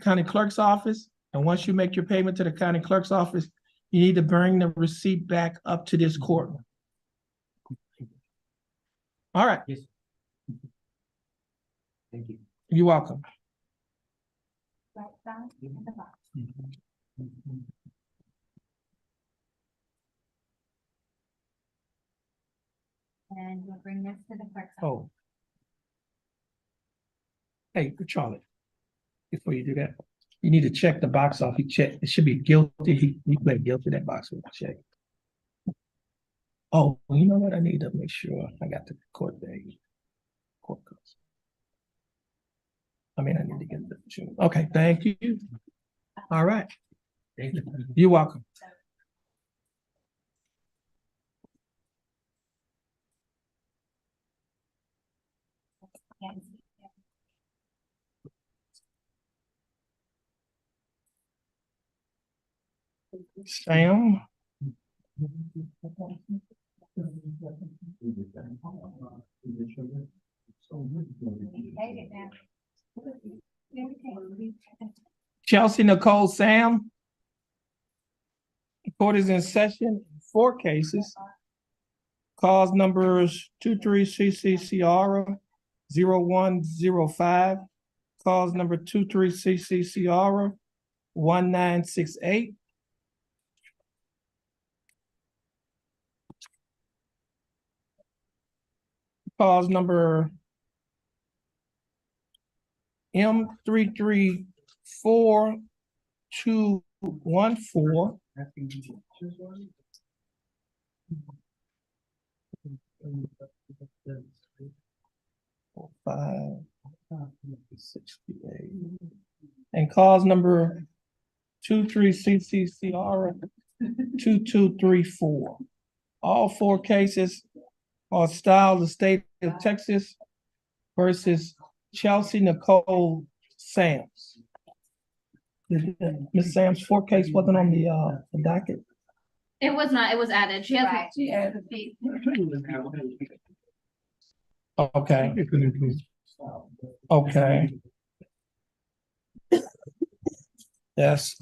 county clerk's office. And once you make your payment to the county clerk's office, you need to bring the receipt back up to this court. All right. Yes. Thank you. You're welcome. Right side in the box. And we'll bring this to the clerk's office. Oh. Hey, Charlie, before you do that, you need to check the box off. He checked, it should be guilty. He played guilty, that box will check. Oh, well, you know what? I need to make sure I got the court date. Court costs. I mean, I need to get the, okay, thank you. All right. Thank you. You're welcome. Yes. Sam. Take it now. Chelsea Nicole Sam. The court is in session, 4 cases. Cause numbers 23CC Ciara 0105. Cause number 23CC Ciara 1968. Cause number M334214. Five, 68. And cause number 23CC Ciara 2234. All 4 cases are styled the state of Texas versus Chelsea Nicole Sams. Ms. Sams' 4 case wasn't on the docket. It was not, it was added. She has. Right. Okay. Okay. That's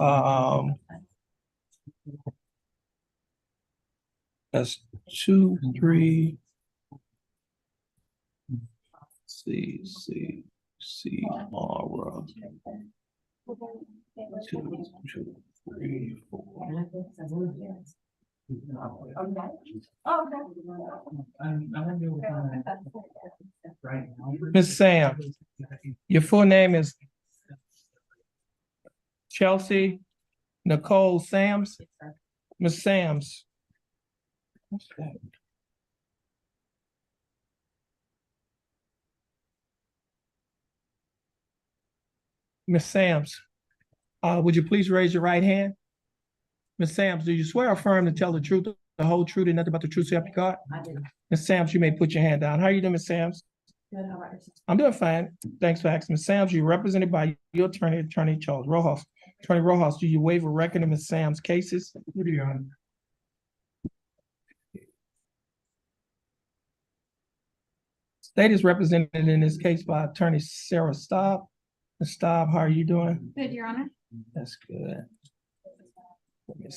that's 2, 3. C R 2, 3, 4. Miss Sam, your full name is Chelsea Nicole Sams. Miss Sams. Miss Sams, would you please raise your right hand? Miss Sams, do you swear or affirm to tell the truth, the whole truth, and nothing but the truth, so help you God? I do. Miss Sams, you may put your hand down. How are you doing, Miss Sams? Good, how about yourself? I'm doing fine. Thanks for asking. Ms. Sams, you're represented by your attorney, Attorney Charles Rojas. Attorney Rojas, do you waive a record of Ms. Sams' cases? State is represented in this case by Attorney Sarah Staub. Ms. Staub, how are you doing? Good, Your Honor. That's good. Let me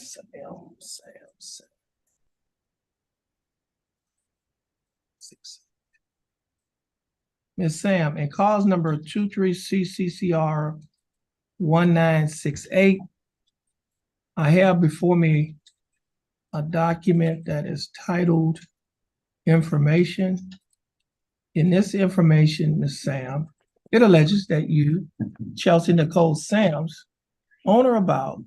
Ms. Sam, in cause number 23CCCR 1968, I have before me a document that is titled Information. In this information, Ms. Sam, it alleges that you, Chelsea Nicole Sams, on or about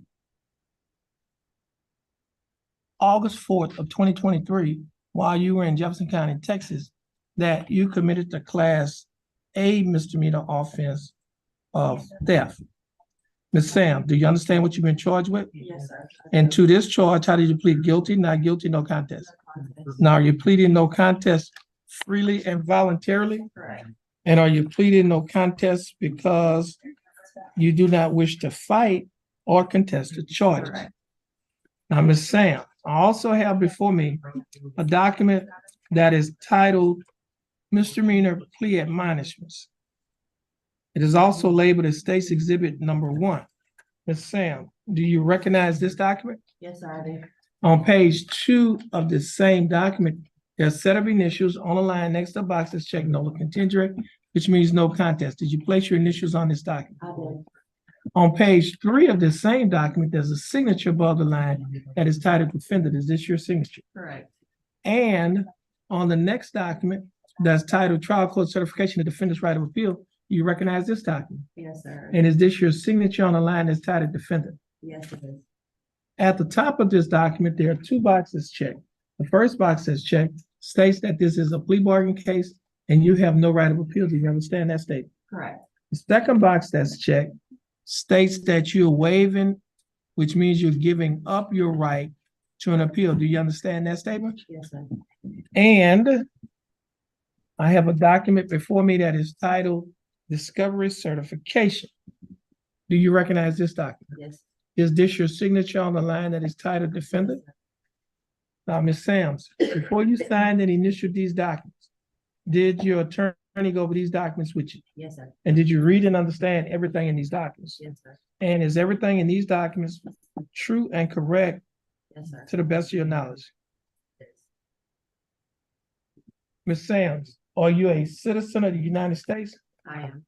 August 4th of 2023, while you were in Jefferson County, Texas, that you committed the Class A misdemeanor offense of theft. Ms. Sam, do you understand what you've been charged with? Yes, sir. And to this charge, how did you plead guilty, not guilty, no contest? Now, are you pleading no contest freely and voluntarily? Correct. And are you pleading no contest because you do not wish to fight or contest the charges? Correct. Now, Ms. Sam, I also have before me a document that is titled Misdemeanor Plea Admonishments. It is also labeled as State's Exhibit Number 1. Ms. Sam, do you recognize this document? Yes, sir, I do. On page 2 of the same document, there's a set of initials on the line next to the box that's checked nolo contingere, which means no contest. Did you place your initials on this document? I did. On page 3 of the same document, there's a signature above the line that is titled defendant. Is this your signature? Correct. And on the next document that's titled Trial Court Certification of Defendant's Right of Appeal, you recognize this document? Yes, sir. And is this your signature on the line that's titled defendant? Yes, it is. At the top of this document, there are 2 boxes checked. The first box that's checked states that this is a plea bargain case and you have no right of appeal. Do you understand that statement? Correct. The second box that's checked states that you're waiving, which means you're giving up your right to an appeal. Do you understand that statement? Yes, sir. And I have a document before me that is titled Discovery Certification. Do you recognize this document? Yes. Is this your signature on the line that is titled defendant? Now, Ms. Sams, before you signed and initialed these documents, did your attorney go over these documents with you? Yes, sir. And did you read and understand everything in these documents? Yes, sir. And is everything in these documents true and correct Yes, sir. to the best of your knowledge? Yes. Ms. Sams, are you a citizen of the United States? I am.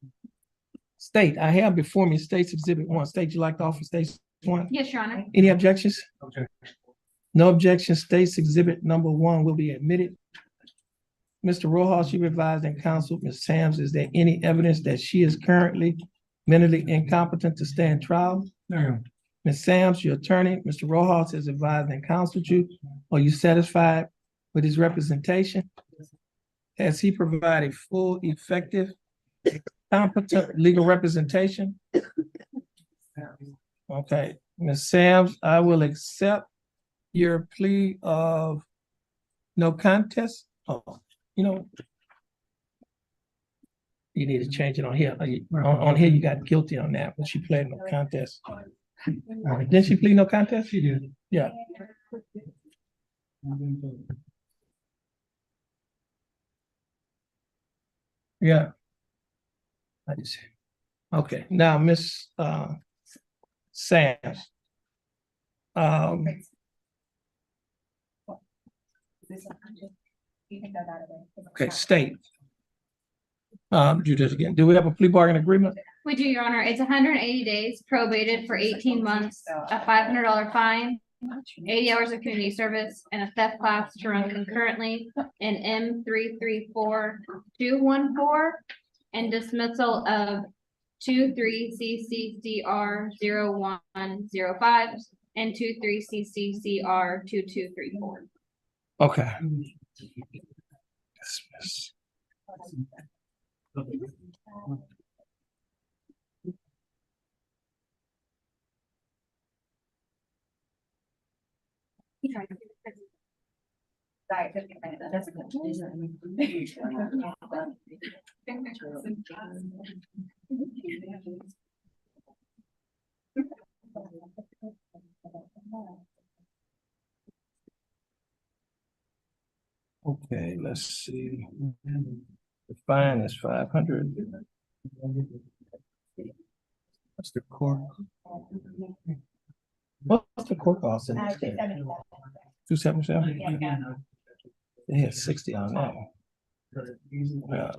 State, I have before me State's Exhibit 1. State, you like to offer State's 1? Yes, Your Honor. Any objections? No objections. State's Exhibit Number 1 will be admitted. Mr. Rojas, you advised in counsel, Ms. Sams, is there any evidence that she is currently mentally incompetent to stand trial? No. Ms. Sams, your attorney, Mr. Rojas has advised and counseled you. Are you satisfied with his representation? Has he provided full, effective, competent legal representation? Okay, Ms. Sams, I will accept your plea of no contest. Oh, you know, you need to change it on here. On here, you got guilty on that, but she pled no contest. Didn't she plead no contest? She did. Yeah. Yeah. I just, okay, now, Miss Sams. Okay, State. Do this again. Do we have a plea bargain agreement? We do, Your Honor. It's 180 days probated for 18 months, a $500 fine, 80 hours of community service, and a theft class to run concurrently in M334214, and dismissal of 23CCCR 0105 and 23CCCR 2234. Okay. Dismiss. Okay, let's see. The fine is 500. What's the court? What's the court cost? 277? They had 60 on that. Yeah.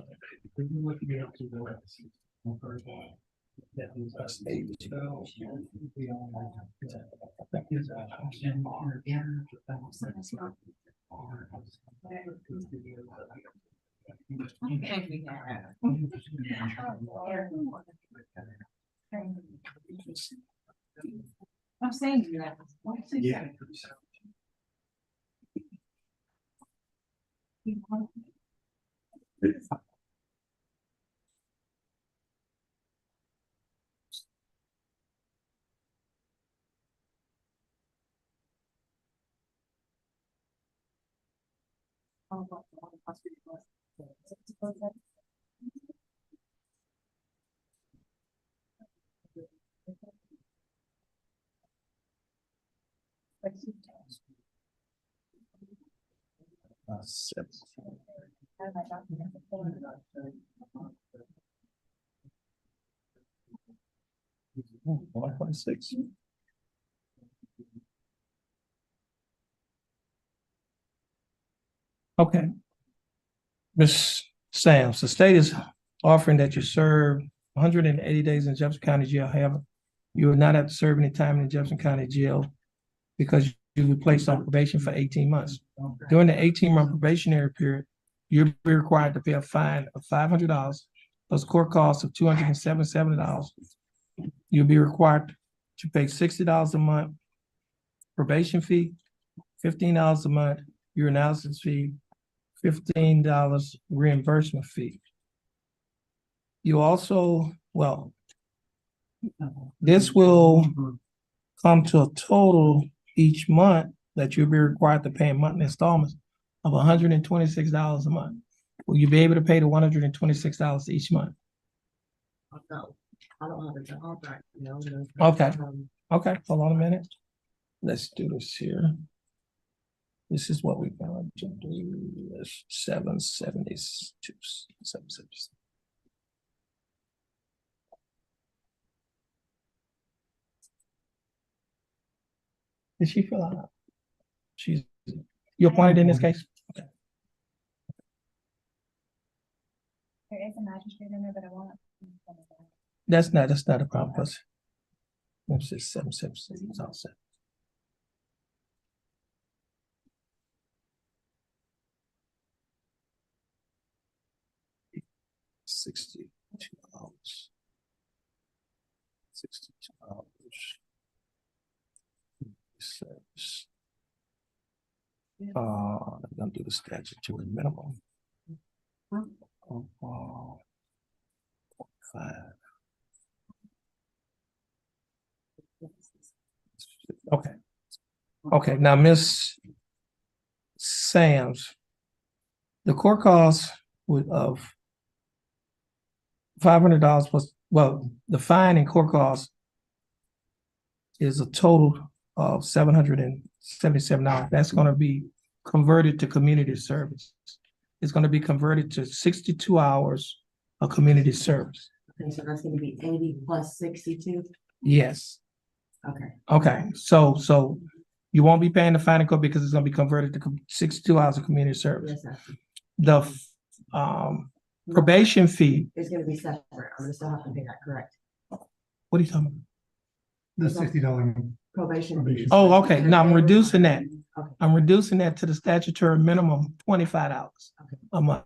That's 80. I'm saying that. Yeah. One point six. Okay. Ms. Sams, the state is offering that you serve 180 days in Jefferson County Jail. However, you will not have to serve any time in Jefferson County Jail because you were placed on probation for 18 months. During the 18-month probationary period, you'll be required to pay a fine of $500 plus court costs of $277. You'll be required to pay $60 a month probation fee, $15 a month urinalysis fee, $15 reimbursement fee. You also, well, this will come to a total each month that you'll be required to pay in monthly installments of $126 a month. Will you be able to pay the $126 each month? No, I don't have a job right now. Okay. Okay, hold on a minute. Let's do this here. This is what we're going to do. 772, 776. Did she fill out? She's, you appointed in this case? Okay. There is a magistrate in there, but I won't. That's not a problem, because it's just 776, it's all set. 62 hours. 62 hours. Service. I'm gonna do the statutory minimum. Oh, 5. Okay. Okay, now Miss Sams, the court costs of $500 plus, well, the fine and court costs is a total of $777. That's gonna be converted to community service. It's gonna be converted to 62 hours of community service. Okay, so that's gonna be 80 plus 62? Yes. Okay. Okay, so you won't be paying the fine and court because it's gonna be converted to 62 hours of community service. Yes, sir. The probation fee, It's gonna be separate. I'm gonna still have to pay that, correct? what are you talking about? The $60. Probation fees. Oh, okay, now I'm reducing that. Okay. I'm reducing that to the statutory minimum, $25 a month.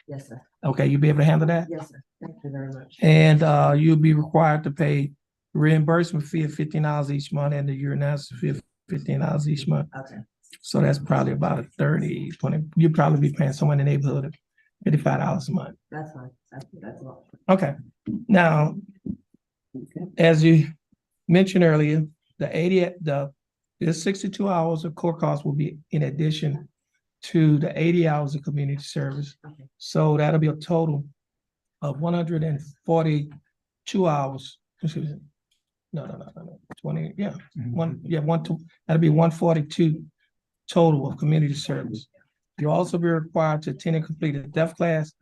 Yes, sir. Okay, you'll be able to handle that? Yes, sir. Thank you very much. And you'll be required to pay reimbursement fee of $15 each month and the urinalysis fee of $15 each month. Okay. So that's probably about a 30, 20, you'll probably be paying somewhere in the neighborhood of $55 a month. That's fine. That's all. Okay, now, as you mentioned earlier, the 62 hours of court costs will be in addition to the 80 hours of community service. Okay. So that'll be a total of 142 hours. Excuse me. No, 20, yeah, that'll be 142 total of community service. You'll also be required to attend and complete a deaf class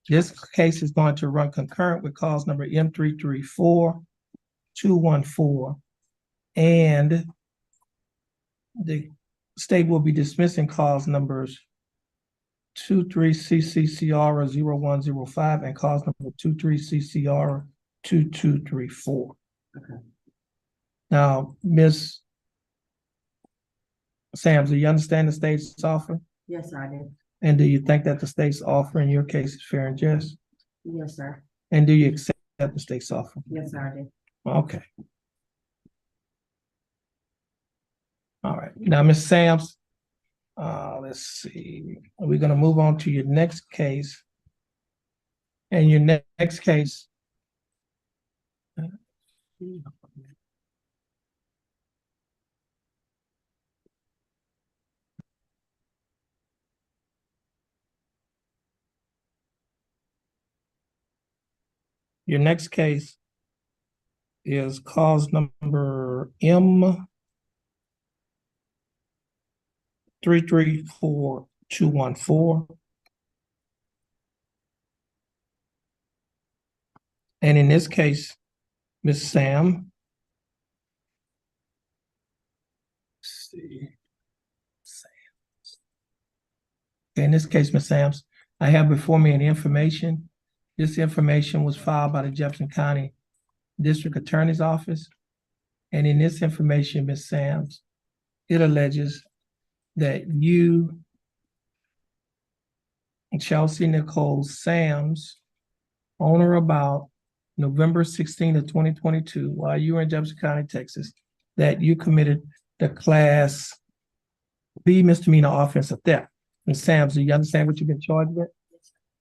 This case is going to run concurrent with cause number M334214. And the state will be dismissing cause numbers 23CCCR0105 and cause number 23CCR2234. Okay. Now, Ms. Sams, do you understand the state's offer? Yes, sir, I did. And do you think that the state's offer in your case is fair and just? Yes, sir. And do you accept the state's offer? Yes, sir, I did. Okay. All right. Now, Ms. Sams, let's see. We're gonna move on to your next case. And your next case. Your next case is cause number M334214. And in this case, Ms. Sam. Let's see. In this case, Ms. Sams, I have before me an information. This information was filed by the Jefferson County District Attorney's Office. And in this information, Ms. Sams, it alleges that you, Chelsea Nicole Sams, on or about November 16 of 2022, while you were in Jefferson County, Texas, that you committed the Class B misdemeanor offense of theft. Ms. Sams, do you understand what you've been charged with?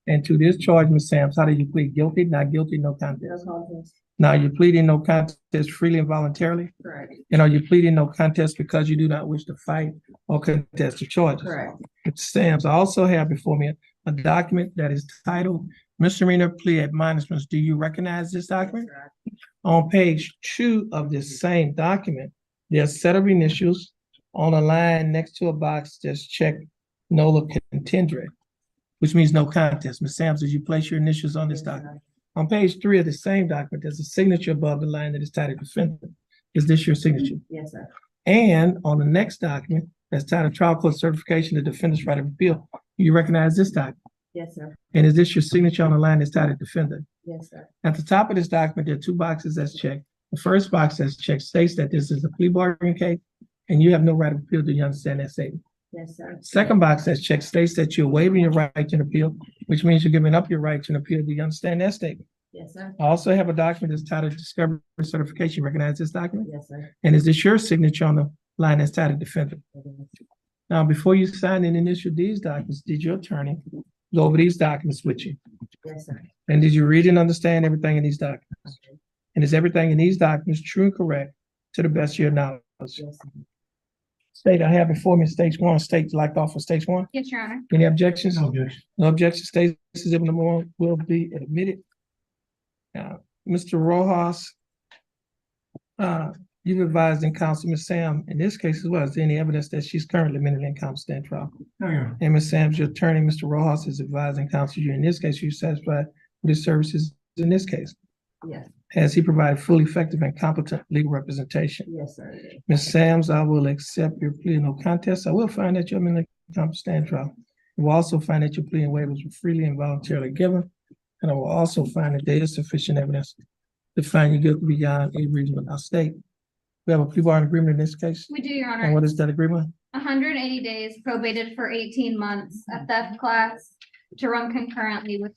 And to this charge, Ms. Sams, how did you plead? Guilty, not guilty, no contest? No contest. Now, you're pleading no contest freely and voluntarily? Correct. And are you pleading no contest because you do not wish to fight or contest the charges? Correct. Ms. Sams, I also have before me a document that is titled Misdemeanor Plea Admonishments. Do you recognize this document? Correct. On page 2 of this same document, there's a set of initials on a line next to a box that's checked Nola Contendere, which means no contest. Ms. Sams, did you place your initials on this document? On page 3 of the same document, there's a signature above the line that is titled defendant. Is this your signature? Yes, sir. And on the next document, that's titled Trial Court Certification of Defendant's Right of Appeal. You recognize this document? Yes, sir. And is this your signature on the line that's titled defendant? Yes, sir. At the top of this document, there are 2 boxes that's checked. The first box that's checked states that this is a plea bargaining case and you have no right of appeal. Do you understand that statement? Yes, sir. Second box that's checked states that you're waiving your right to an appeal, which means you're giving up your right to an appeal. Do you understand that statement? Yes, sir. I also have a document that's titled Discovery Certification. Recognize this document? Yes, sir. And is this your signature on the line that's titled defendant? Now, before you sign and initial these documents, did your attorney go over these documents with you? Yes, sir. And did you read and understand everything in these documents? Okay. And is everything in these documents true and correct to the best of your knowledge? Yes, sir. State, I have before me stage 1. State, like to offer stage 1. Yes, Your Honor. Any objections? No objection. No objection. State exhibit number 1 will be admitted. Now, Mr. Rojas, you've advised in counsel, Ms. Sam, in this case as well, is there any evidence that she's currently mentally incompetent in trial? No, Your Honor. And Ms. Sam's your attorney, Mr. Rojas, is advising counsel you in this case, you're satisfied with his services in this case? Yes. Has he provided full, effective, and competent legal representation? Yes, sir. Ms. Sams, I will accept your plea of no contest. I will find that you're mentally incompetent in trial. I will also find that your plea and waivers were freely and voluntarily given. And I will also find that there is sufficient evidence to find you guilty beyond a reasonable doubt. State, we have a plea bargain agreement in this case. We do, Your And what Honor. is that agreement? 180 days probated for 18 months, a theft class to run concurrently with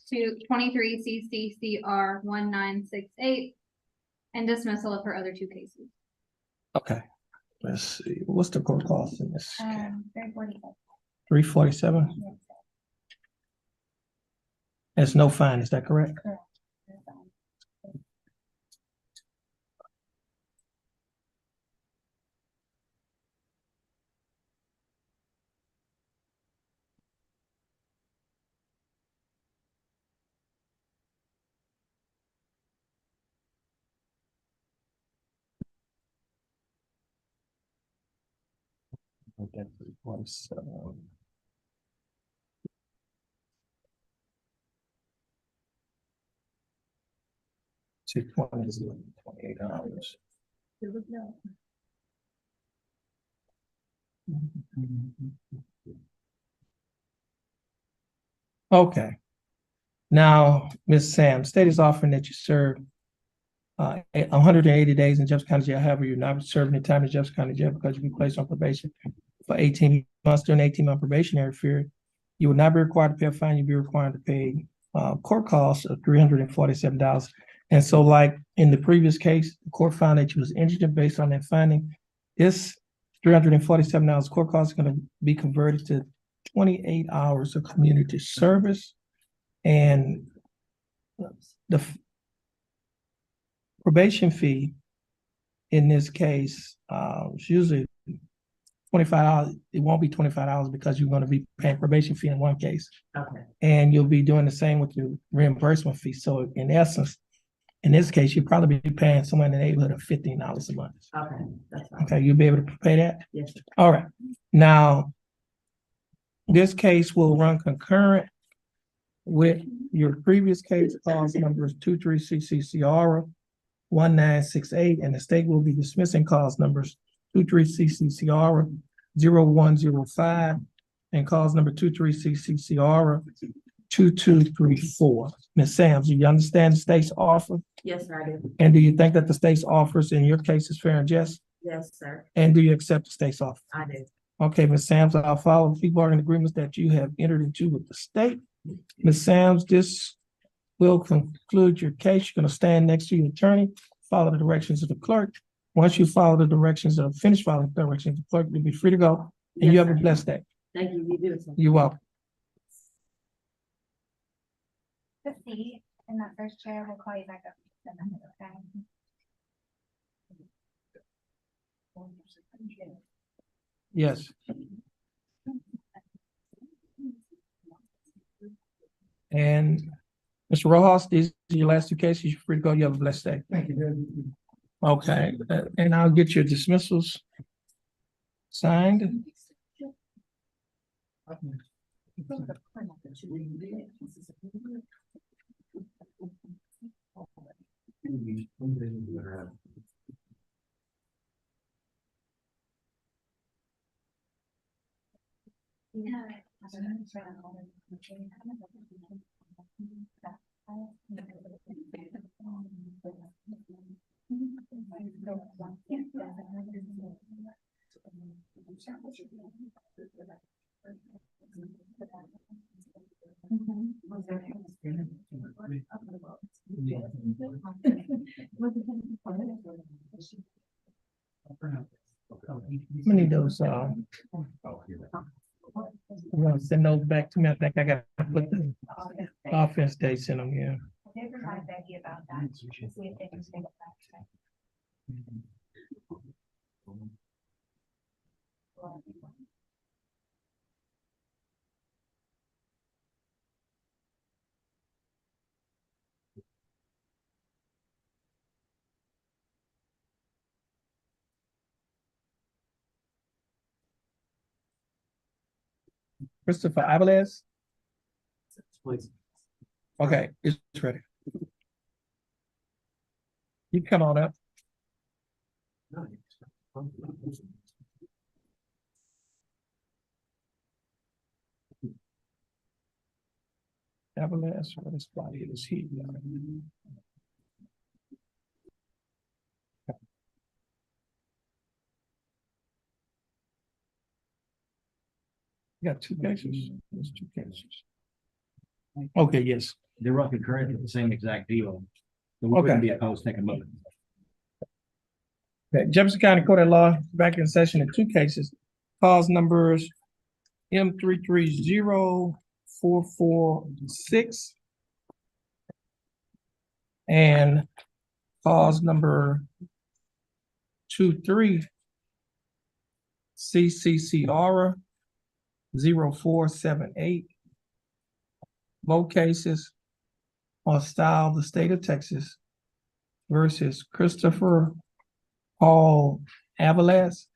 23 CCCR 1968 and dismissal of her other 2 cases. Okay, let's see. What's the court cost in this? 347. 347? There's no fine, is that correct? Correct. Okay, 347. 20 is 28 hours. Okay. Now, Ms. Sam, state is offering that you serve 180 days in Jefferson County Jail. However, you're not serving the time in Jefferson County Jail because you'll be placed on probation for 18 months during the 18-month probationary period. You will not be required to pay a fine. You'll be required to pay court costs of $347. And so, like in the previous case, the court found that you was indigent based on that finding. This $347 court cost is going to be converted to 28 hours of community service. And the probation fee in this case, is usually $25. It won't be $25 because you're going to be paying probation fee in one case. Okay, And you'll be doing the same with your reimbursement fee. So in essence, in this case, you'll probably be paying somewhere in the neighborhood of $15 a month. okay, that's fine. Okay, you'll be able to pay that? Yes, sir. All right. Now, this case will run concurrent with your previous case, cause numbers 23CCCR 1968, and the state will be dismissing cause numbers 23CCCR 0105 and cause number 23CCCR 2234. Ms. Sams, do you understand the state's offer? Yes, sir, I do. And do you think that the state's offers in your case is fair and just? Yes, sir, And do you accept the state's offer? I do. Okay, Ms. Sams, I'll follow the plea bargaining agreements that you have entered into with the state. Ms. Sams, this will conclude your case. You're gonna stand next to your attorney, follow the directions of the clerk. Once you follow the directions or finish following the directions of the clerk, you'll be free to go. And you Yes, have a sir. blessed day. Thank you, you do, sir. You're welcome. The seat in that first chair, we'll call you back up. Okay. Yes. And Mr. Rojas, these are your last two cases. You're free to go. You have a blessed day. Thank you. Okay, and I'll get your dismissals signed. How many of those, I'm gonna send those back to me. I think I got to put the offense dates in them, yeah. I did remind Becky about that, to see if they can take it back. Christopher Aviles? Please. Okay, it's ready. You come on up. Aviles, what is body is he? You got two cases. There's two cases. Okay, yes. They're run concurrent with the same exact deal. So we wouldn't be opposed to taking a vote. Okay, Jefferson County Court of Law back in session in two cases. Cause numbers M330446 and cause number 23CCCR 0478. Both cases are styled the state of Texas versus Christopher Paul Aviles.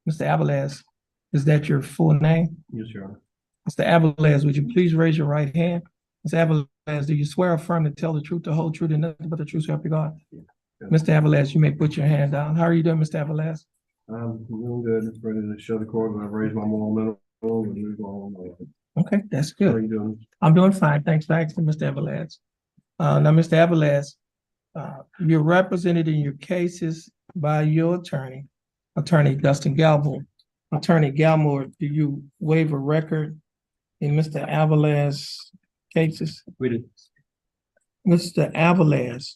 Mr. Aviles, is that your full name? Yes, Your Honor. Mr. Aviles, would you please raise your right hand Ms. Avalaz, do you swear or affirm to tell the truth, the whole truth, and nothing but the truth, so help you God? Mr. Avalaz, you may put your hand down. How are you doing, Mr. Avalaz? I'm doing good, ready to show the court that I've raised my moral minimum and move on. Okay, that's How are good. you doing? I'm doing fine. Thanks for asking, Mr. Avalaz. Now, Mr. Avalaz, you're represented in your cases by your attorney, Attorney Dustin Galmore. Attorney Galmore, do you waive a record in Mr. Avalaz cases? We did. Mr. Avalaz,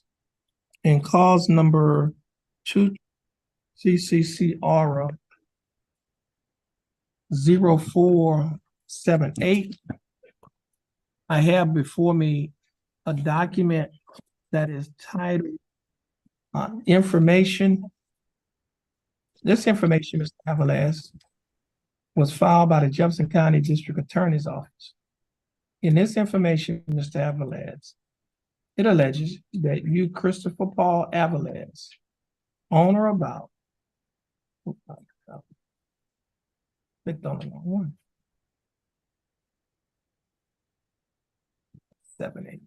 in cause number 2 CCCR 0478, I have before me a document that is titled information. This information, Mr. Avalaz, was filed by the Jefferson County District Attorney's Office. In this information, Mr. Avalaz, it alleges that you, Christopher Paul Avalaz, on or about, clicked on the wrong one. 7-8.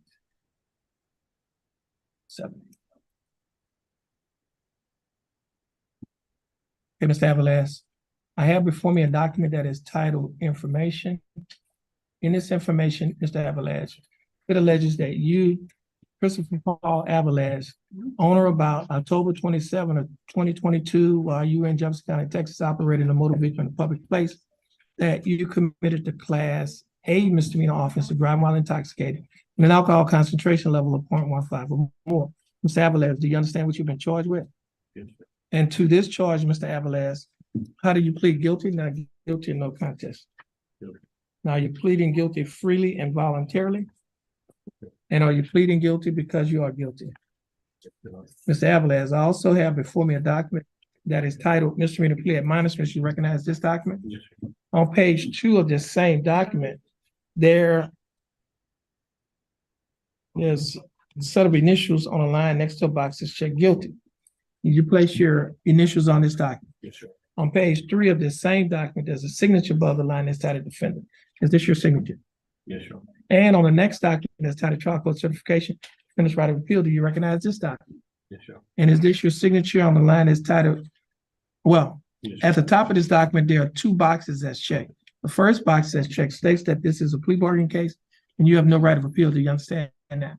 Okay, Mr. Avalaz, I have before me a document that is titled information. In this information, Mr. Avalaz, it alleges that you, Christopher Paul Avalaz, on or about October 27 of 2022, while you were in Jefferson County, Texas, operating a motor vehicle in a public place, that you committed to Class A misdemeanor offense of driving while intoxicated and an alcohol concentration level of 0.15 or more. Mr. Avalaz, do you understand what you've been charged with? Yes, sir. And to this charge, Mr. Avalaz, how do you plead guilty? Not guilty, no contest. Guilty. Now, you're pleading guilty freely and voluntarily? And are you pleading guilty because you are guilty? Mr. Avalaz, I also have before me a document that is titled misdemeanor plea admonishments. You recognize this document? Yes, sir. On page 2 of this same document, there's a set of initials on a line next to a box that's checked guilty. You place your initials on this document. Yes, sir. On page 3 of this same document, there's a signature above the line that's titled defendant. Is this your signature? Yes, sir. And on the next document that's titled trial court certification, finished right of appeal, do you recognize this document? Yes, sir. And is this your signature on the line that's titled, well, Yes, at the top of this document, there are 2 boxes that's checked. The first box that's checked states that this is a plea bargaining case and you have no right of appeal. Do you understand that?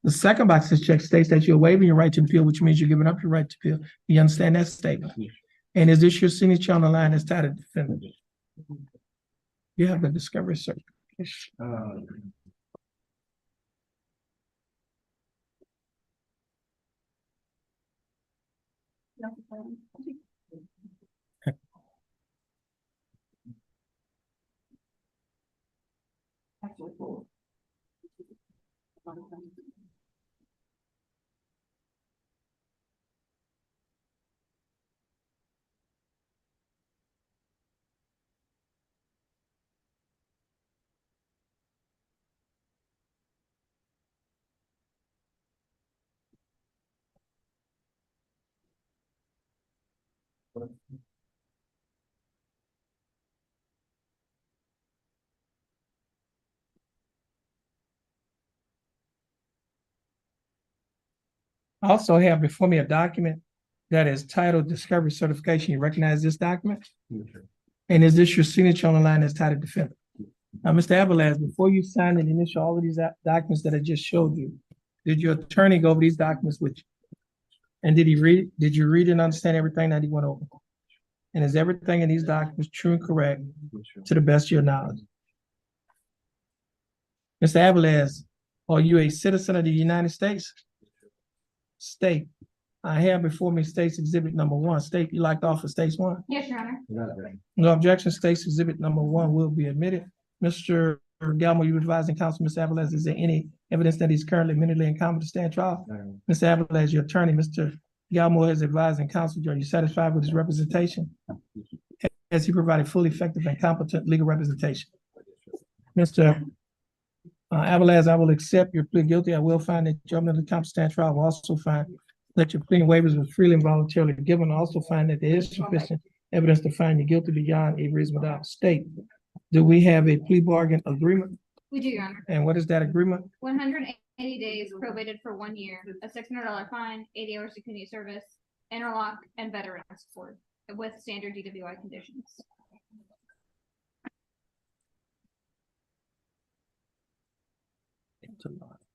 The second box that's checked states that you're waiving your right to appeal, which means you're giving up your right to appeal. Do you understand that statement? Yes. And is this your signature on the line that's titled defendant? You have the discovery certification. I also have before me a document that is titled discovery certification. You recognize this document? Yes, sir. And is this your signature on the line that's titled defendant? Now, Mr. Avalaz, before you signed and initial all of these documents that I just showed you, did your attorney go over these documents with you? And did you read and understand everything that he went over? And is everything in these documents true and correct Yes, sir. to the best of your knowledge? Mr. Avalaz, are you a citizen of the United States? State. I have before me State's Exhibit number 1. State, you like to offer State's 1? Yes, Your Honor. No objection. State's Exhibit number 1 will be admitted. Mr. Galmo, you advising counsel, Mr. Avalaz, is there any evidence that he's currently mentally incompetent to stand trial? No. Mr. Avalaz, your attorney, Mr. Galmo has advised and counsel, are you satisfied with his representation? Has he provided fully effective and competent legal representation? Mr. Avalaz, I will accept your plea guilty. I will find that you're mentally competent to stand trial. I will also find that your plea waivers was freely and voluntarily given. I also find that there is sufficient evidence to find you guilty beyond a reasonable doubt. State, do we have a plea bargain agreement? We do, Your Honor. And what is that agreement? 180 days probated for 1 year, a $600 fine, 80 hours to community service, interlock, and veteran support with standard DWI conditions.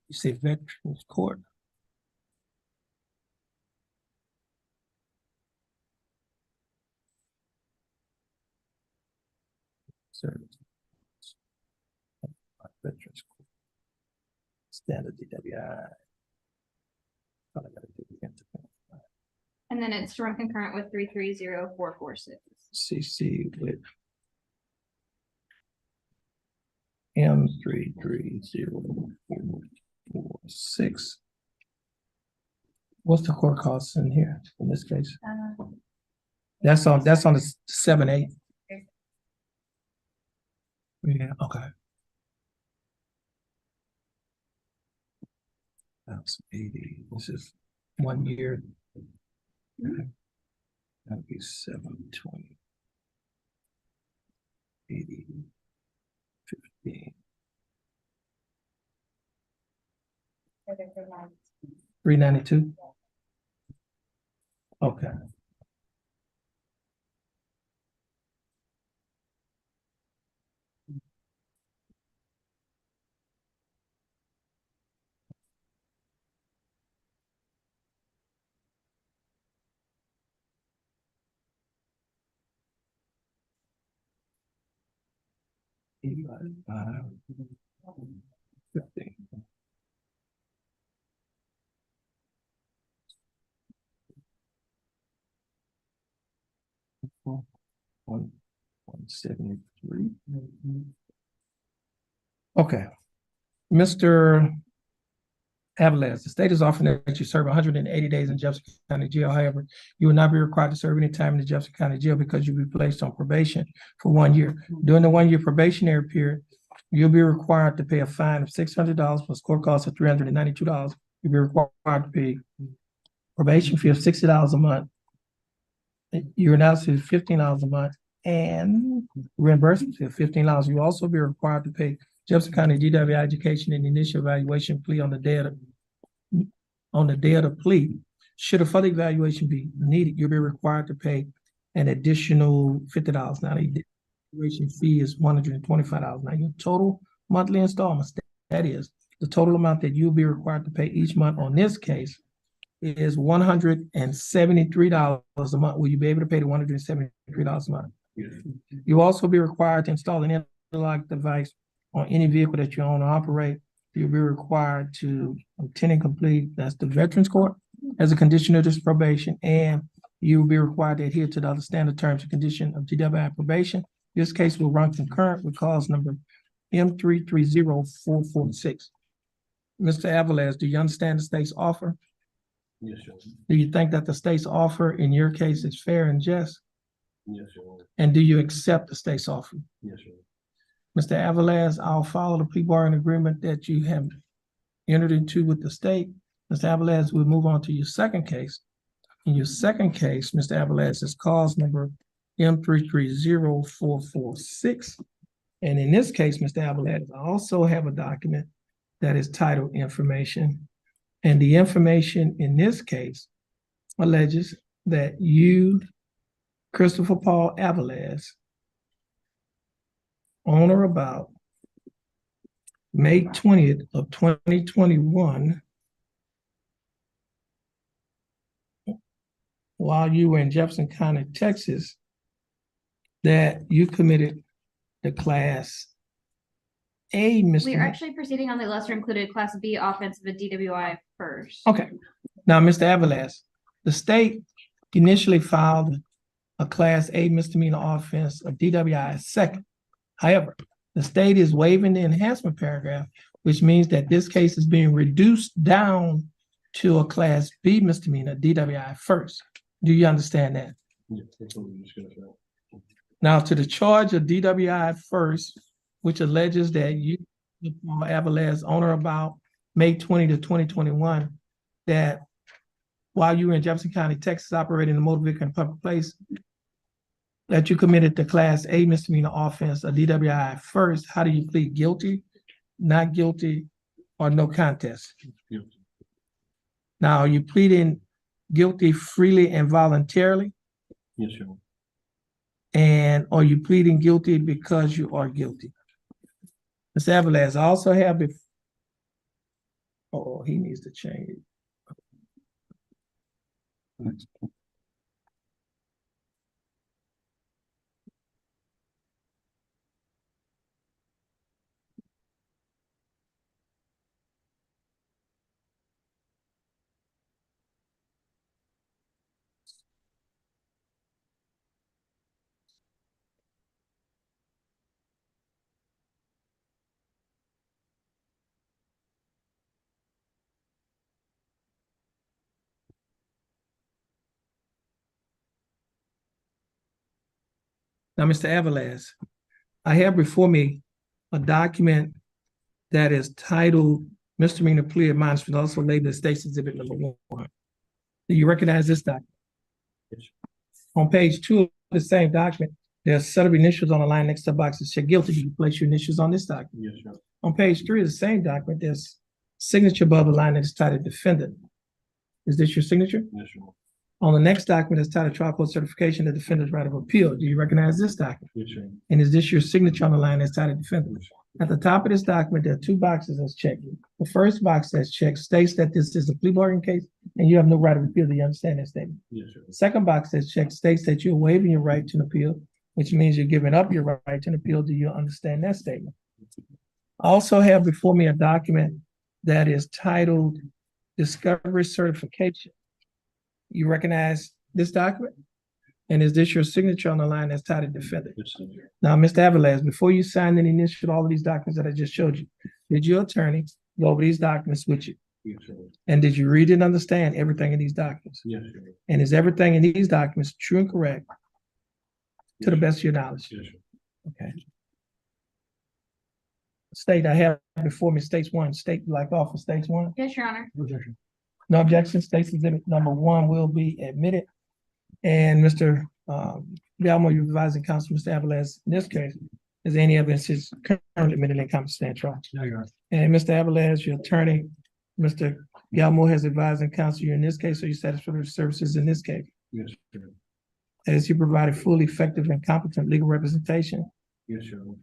You say Veterans Court. Service. Veterans Court. Standard DWI. All I gotta do is enter. And then it's to run concurrent with 330446. CC with M33046. What's the court costs in here in this case? That's on the 7-8. Yeah, okay. That's 80. This is 1 year. Okay. That'd be 720. 80. 15. 392. Okay. Divided by 15. One 173. Okay. Mr. Avalez, the state is offering that you serve 180 days in Jefferson County Jail. However, you will not be required to serve any time in the Jefferson County Jail because you'll be placed on probation for 1 year. During the 1 year probationary period, you'll be required to pay a fine of $600 plus court costs of $392. You'll be required to pay probation fee of $60 a month. Your analysis is $15 a month and reimbursement fee of $15. You'll also be required to pay Jefferson County DWI education and initial evaluation plea on the day of the plea. Should a further evaluation be needed, you'll be required to pay an additional $50. Now, the evaluation fee is $125. Now, your total monthly installments, that is the total amount that you'll be required to pay each month on this case, is $173 a month. Will you be able to pay the $173 a month? Yes. You'll also be required to install an interlock device on any vehicle that you own or operate. You'll be required to obtain and complete, that's the Veterans Court, as a condition of this probation, and you will be required to adhere to the other standard terms and condition of DWI probation. This case will run concurrent with cause number M330446. Mr. Avalez, do you understand the state's offer? Yes, sir. Do you think that the state's offer in your case is fair and just? Yes, sir. And do you accept the state's offer? Yes, sir. Mr. Avalez, I'll follow the plea bargaining agreement that you have entered into with the state. Mr. Avalez, we'll move on to your second case. In your second case, Mr. Avalez, is cause number M330446. And in this case, Mr. Avalez, I also have a document that is titled information. And the information in this case alleges that you, Christopher Paul Avalez, on or about May 20th of 2021, while you were in Jefferson County, Texas, that you committed the Class A We're misdemeanor. actually proceeding on the lesser included Class B offense of a DWI first. Okay. Now, Mr. Avalez, the state initially filed a Class A misdemeanor offense of DWI second. However, the state is waiving the enhancement paragraph, which means that this case is being reduced down to a Class B misdemeanor, DWI first. Do you understand that? Yes, that's what we discussed, right? Now, to the charge of DWI first, which alleges that you, Avalez, on or about May 20 to 2021, that while you were in Jefferson County, Texas, operating a motor vehicle in a public place, that you committed the Class A misdemeanor offense of DWI first. How do you plead guilty? not guilty, or no contest? Guilty. Now, are you pleading guilty freely and voluntarily? Yes, Your Honor. And are you pleading guilty because you are guilty? Mr. Aviles, I also have oh, he needs to change it. Now, Mr. Aviles, I have before me a document that is titled misdemeanor plea admonishment, also labeled as State's Exhibit Number 1. Do you recognize this document? On page 2 of the same document, there's a set of initials on the line next to the box that says guilty. Do you place your initials on this document? Yes, Your Honor. On page 3 of the same document, there's signature above the line that is titled defendant. Is this your signature? Yes, Your Honor. On the next document is titled trial court certification of defendant's right of appeal. Do you recognize this document? Yes, Your Honor. And is this your signature on the line that's titled defendant? At the top of this document, there are 2 boxes that's checked. The first box that's checked states that this is a plea bargain case and you have no right of appeal. Do you understand that statement? Yes, Your Honor. The second box that's checked states that you're waiving your right to an appeal, which means you're giving up your right to an appeal. Do you understand that statement? I also have before me a document that is titled discovery certification. You recognize this document? And is this your signature on the line that's titled defendant? Yes, Your Honor. Now, Mr. Aviles, before you signed and initialed all of these documents that I just showed you, did your attorney go over these documents with you? Yes, Your Honor. And did you read and understand everything in these documents? Yes, Your Honor. And is everything in these documents true and correct to the best of your knowledge? Yes, Your Honor. Okay. State, I have before me states 1. State, like offer states 1. Yes, Your Honor. No objection. States Exhibit Number 1 will be admitted. And Mr. Galmo, your advising counsel, Mr. Aviles, in this case, is any evidence is currently admitted in competent stand trial. No, Your Honor. And Mr. Aviles, your attorney, Mr. Galmo has advised and counseled you in this case, so you satisfied with services in this case. Yes, Your Honor. As you provided fully effective and competent legal representation. Yes, Your Honor.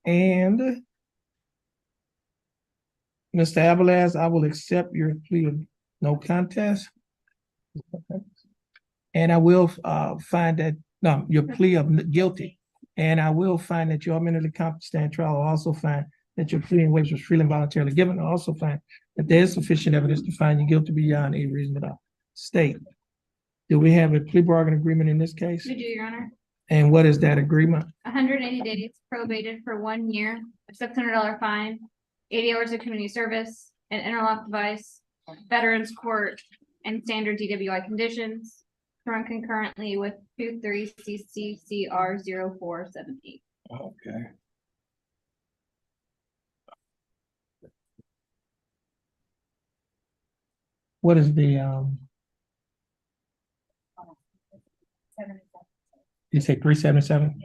And Mr. Aviles, I will accept your plea of no contest. And I will find that, no, your plea of guilty. And I will find that you are mentally competent to stand trial. I'll also find that your plea in waivers was freely and voluntarily given. I'll also find that there is sufficient evidence to find you guilty beyond a reasonable doubt. State, do we have a plea bargain agreement in this case? We do, Your Honor. And what is that agreement? 180 days probated for 1 year, a $600 fine, 80 hours of community service, an interlock device, veterans court, and standard DWI conditions, run concurrently with 23 CCCR 0478. Okay. What is the, you say 377?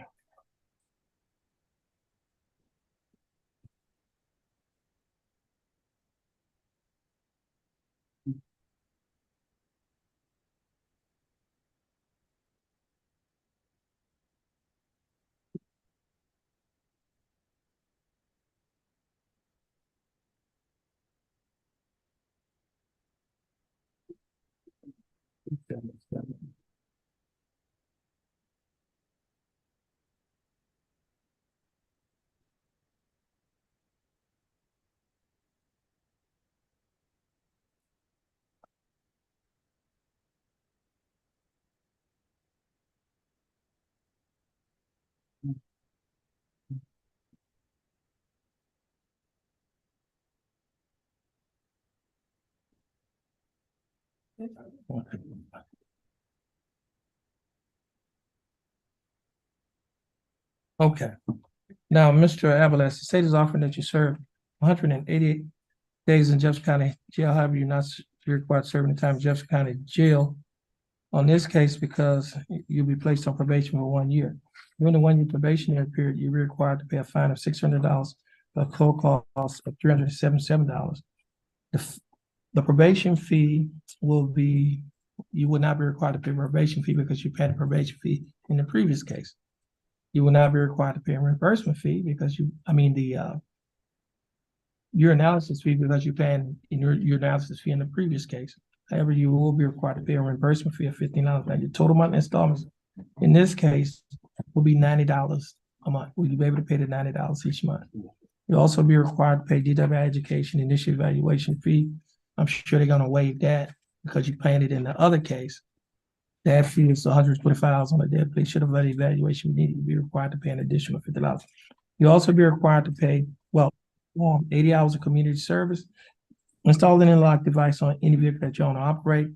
Okay. Now, Mr. Aviles, the state is offering that you serve 188 days in Jefferson County Jail. However, you're not required to serve any time in Jefferson County Jail on this case because you'll be placed on probation for 1 year. During the 1 year probationary period, you're required to pay a fine of $600 a court cost of $377. The probation fee will be, you would not be required to pay a probation fee because you paid a probation fee in the previous case. You will not be required to pay a reimbursement fee because your analysis fee because you paid in your analysis fee in the previous case. However, you will be required to pay a reimbursement fee of $15. Now, your total monthly installments in this case will be $90 a month. Will you be able to pay the $90 each month? You'll also be required to pay DWI education initial evaluation fee. I'm sure they're gonna waive that because you paid it in the other case. That fee is $125 on a dead plea. Should have an evaluation needed, you'll be required to pay an additional $50. You'll also be required to pay, 80 hours of community service, install an interlock device on any vehicle that you own or operate,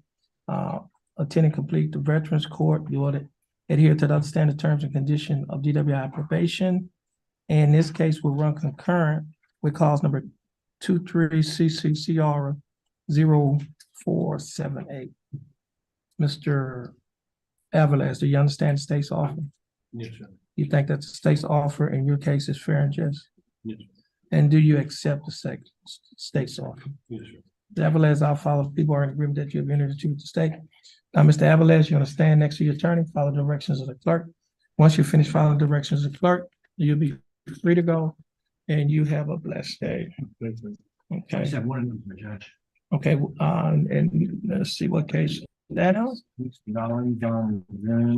attend and complete the Veterans Court. You ought to adhere to the other standard terms and condition of DWI probation. And in this case, will run concurrent with cause number 23CCCR 0478. Mr. Avalas, do you understand the state's offer? Yes, sir. You think that the state's offer in your case is fair and just? Yes, sir. And do you accept the state's offer? Yes, sir. Mr. Avalas, I'll follow. People are in agreement that you have entered into with the state. Now, Mr. Avalas, you're going to stand next to your attorney, follow the directions of the clerk. Once you finish following the directions of the clerk, you'll be free to go, and you have a blessed day. I Okay. just have one announcement, Judge. Okay. And let's see what case that is. He's on Zoom.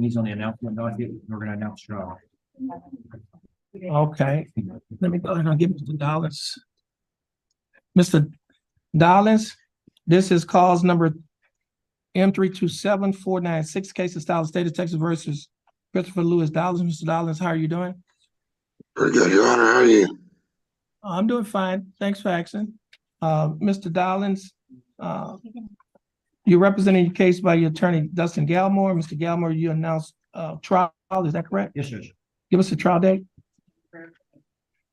He's on the announcement docket. We're gonna announce trial. Okay. Let me go ahead and give it to Dollars. Mr. Dollars, this is cause number M327496, case of Style State of Texas versus Christopher Lewis Dollars. Mr. Dollars, how are you doing? Very good, Your Honor. How are you? I'm doing fine. Thanks for asking. Mr. Dollins, you're representing your case by your attorney, Dustin Galmore. Mr. Galmore, you announced trial, is that correct? Yes, Judge. Give us a trial date.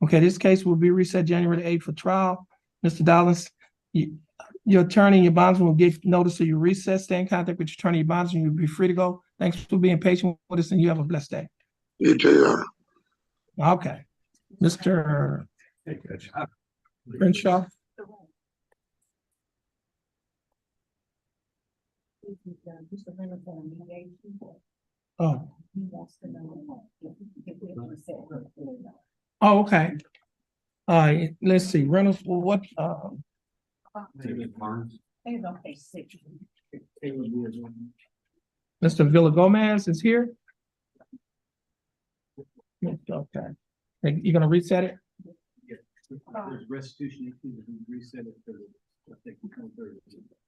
Okay, this case will be reset January 8th for trial. Mr. Dollins, your attorney and your bondsman will give notice of your recess. Stay in contact with your attorney and bondsman. You'll be free to go. Thanks for being patient with us, and you have a blessed day. You too, Your Honor. Okay. Mr. Crenshaw. Oh. Oh, okay. Let's see, Reynolds, well, what, Mr. Villagomez is here? Okay. You gonna reset it? There's restitution, reset it for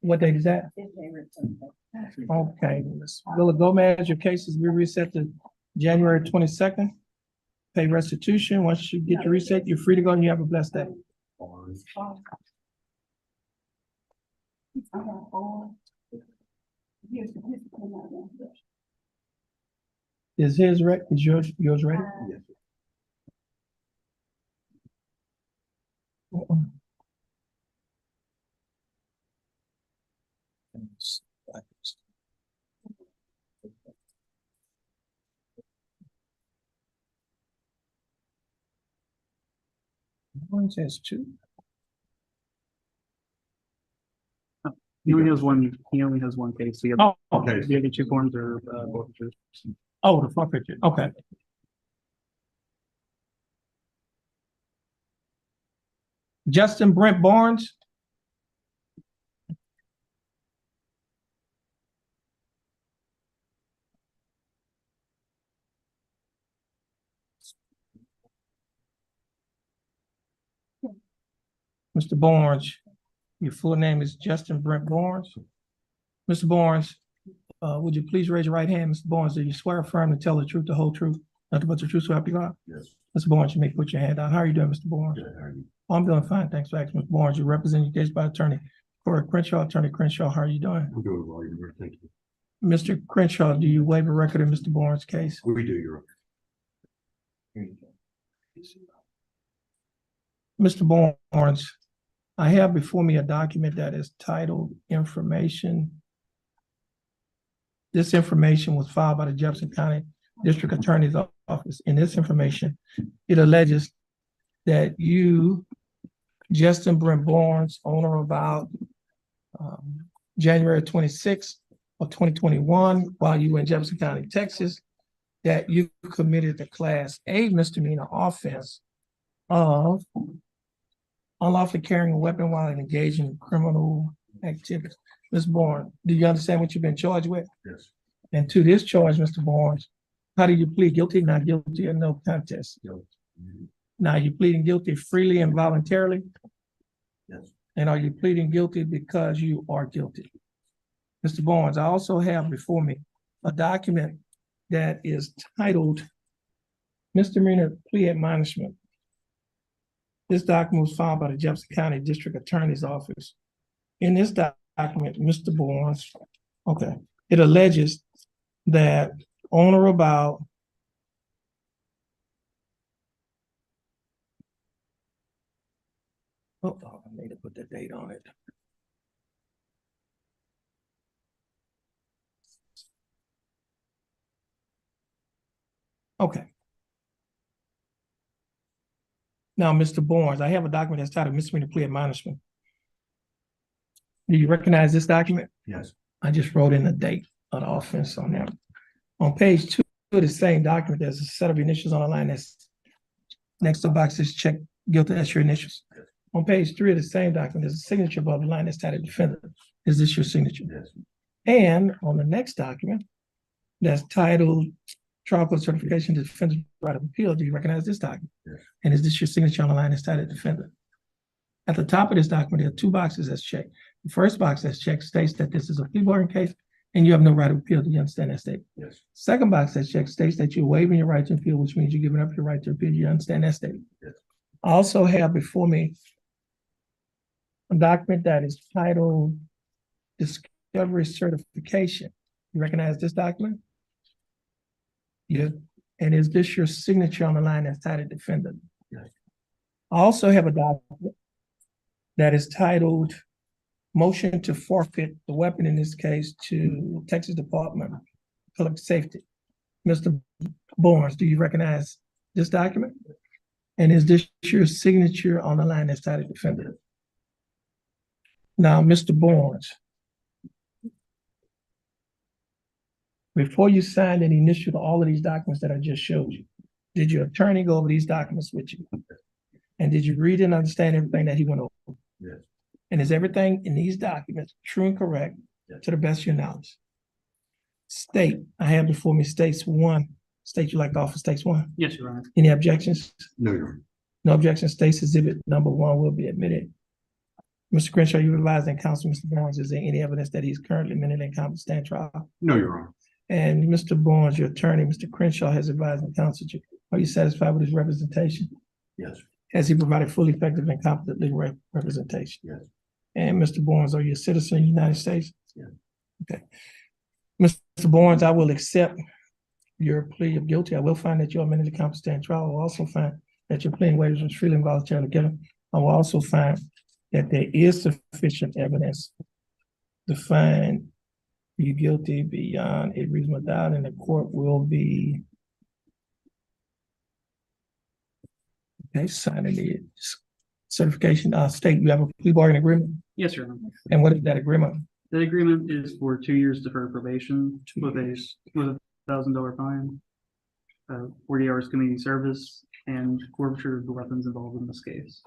What date is that? Okay, Ms. Villagomez, your case is reset to January 22nd. Pay restitution. Once you get your reset, you're free to go and you have a blessed day. Is yours ready? Yes. One says two. He only has one case. So you have, Oh, okay. you get 2 forms or both. Oh, the forfeiture. Okay. Justin Brent Barnes. Mr. Barnes, your full name is Justin Brent Barnes. Mr. Barnes, would you please raise your right hand? Mr. Barnes, do you swear affirm to tell the truth, the whole truth, nothing but the truth, so help you God? Yes. Mr. Barnes, you may put your hand down. How are you doing, Mr. Barnes? Good, how are you? I'm doing fine. Thanks for asking, Mr. Barnes. You represent your case by attorney Corey Crenshaw. Attorney Crenshaw, how are you doing? I'm doing well, Your Honor. Thank you. Mr. Crenshaw, do you waive a record in Mr. Barnes' case? We do, Your Honor. Mr. Barnes, I have before me a document that is titled Information. This information was filed by the Jefferson County District Attorney's Office. In this information, it alleges that you, Justin Brent Barnes, on or about January 26th of 2021, while you were in Jefferson County, Texas, that you committed the Class A misdemeanor offense of unlawfully carrying a weapon while engaging in criminal activities. Ms. Barnes, do you understand what you've been charged with? Yes. And to this charge, Mr. Barnes, how do you plead guilty, not guilty, or no contest? Now, are you pleading guilty freely and voluntarily? Yes. And are you pleading guilty because you are guilty? Mr. Barnes, I also have before me a document that is titled Misdemeanor Plea Admonishment. This document was filed by the Jefferson County District Attorney's Office. In this document, Mr. Barnes, it alleges that on or about I need to put the date on it. Okay. Now, Mr. Barnes, I have a document that's titled Misdemeanor Plea Admonishment. Do you recognize this document? Yes. I just wrote in the date of the offense on there. On page 2 of the same document, there's a set of initials on the line that's next to the box that's check guilty, that's your initials. On page 3 of the same document, there's a signature above the line that's titled defendant. Is this your signature? Yes. And on the next document, that's titled Trial Court Certification to Defendant's Right of Appeal, do you recognize this document? Yes. And is this your signature on the line that's titled defendant? At the top of this document, there are 2 boxes that's checked. The first box that's checked states that this is a plea bargain case and you have no right of appeal. Do you understand that statement? Yes. Second box that's checked states that you're waiving your right to appeal, which means you're giving up your right to appeal. Do you understand that statement? Yes. I also have before me a document that is titled Discovery Certification. You recognize this document? Yeah. And is this your signature on the line that's titled defendant? Yes. I also have a document that is titled Motion to Forfeit the Weapon, in this case, to Texas Department of Public Safety. Mr. Barnes, do you recognize this document? And is this your signature on the line that's titled defendant? Now, Mr. Barnes, before you signed and initialed all of these documents that I just showed you, did your attorney go over these documents with you? And did you read and understand everything that he went over? Yes. And is everything in these documents true and correct to the best of your knowledge? State, I have before me states 1. State you like to offer states 1. Yes, Your Honor. Any objections? No, Your Honor. No objection. States exhibit number 1 will be admitted. Mr. Crenshaw, you advised in counsel, Mr. Barnes, is there any evidence that he's currently mentally incompetent to stand trial? No, Your Honor. And Mr. Barnes, your attorney, Mr. Crenshaw, has advised in counsel you. Are you satisfied with his representation? Yes. Has he provided fully effective and competent legal representation? Yes. And Mr. Barnes, are you a citizen of the United States? Yes. Okay. Mr. Barnes, I will accept your plea of guilty. I will find that you are mentally competent to stand trial. I will also find that your plea and waivers was freely and voluntarily given. I will also find that there is sufficient evidence to find you guilty beyond a reasonable doubt, and the court will be signing the certification. State, you have a plea bargain agreement? Yes, Your Honor. And what is that agreement? That agreement is for 2 years deferred probation with a $1,000 fine, 40 hours community service, and forfeiture of the weapons involved in this case.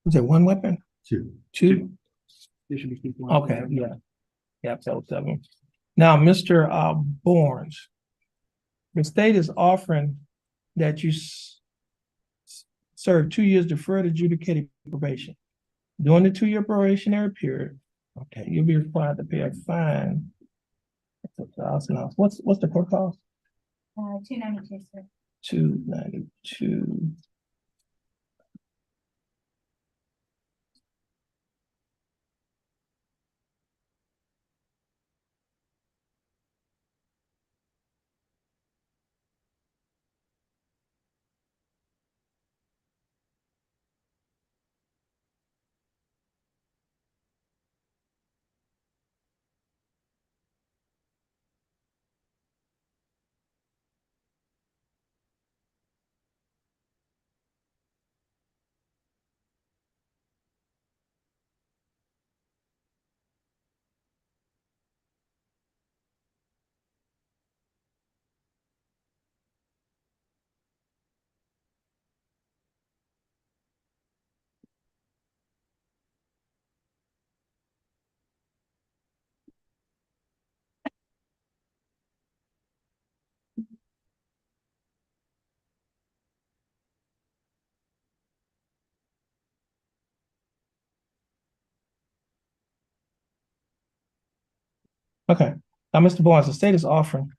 Is it 1 weapon? 2. 2? They should be keeping. Okay, yeah. Yep, so 7. Now, Mr. Barnes, the state is offering that you serve 2 years deferred adjudicated probation. During the 2-year probationary period, okay, you'll be required to pay a fine. $1,000. What's the court cost? $292, sir. $292. Okay, now, Mr. Barnes, the state is offering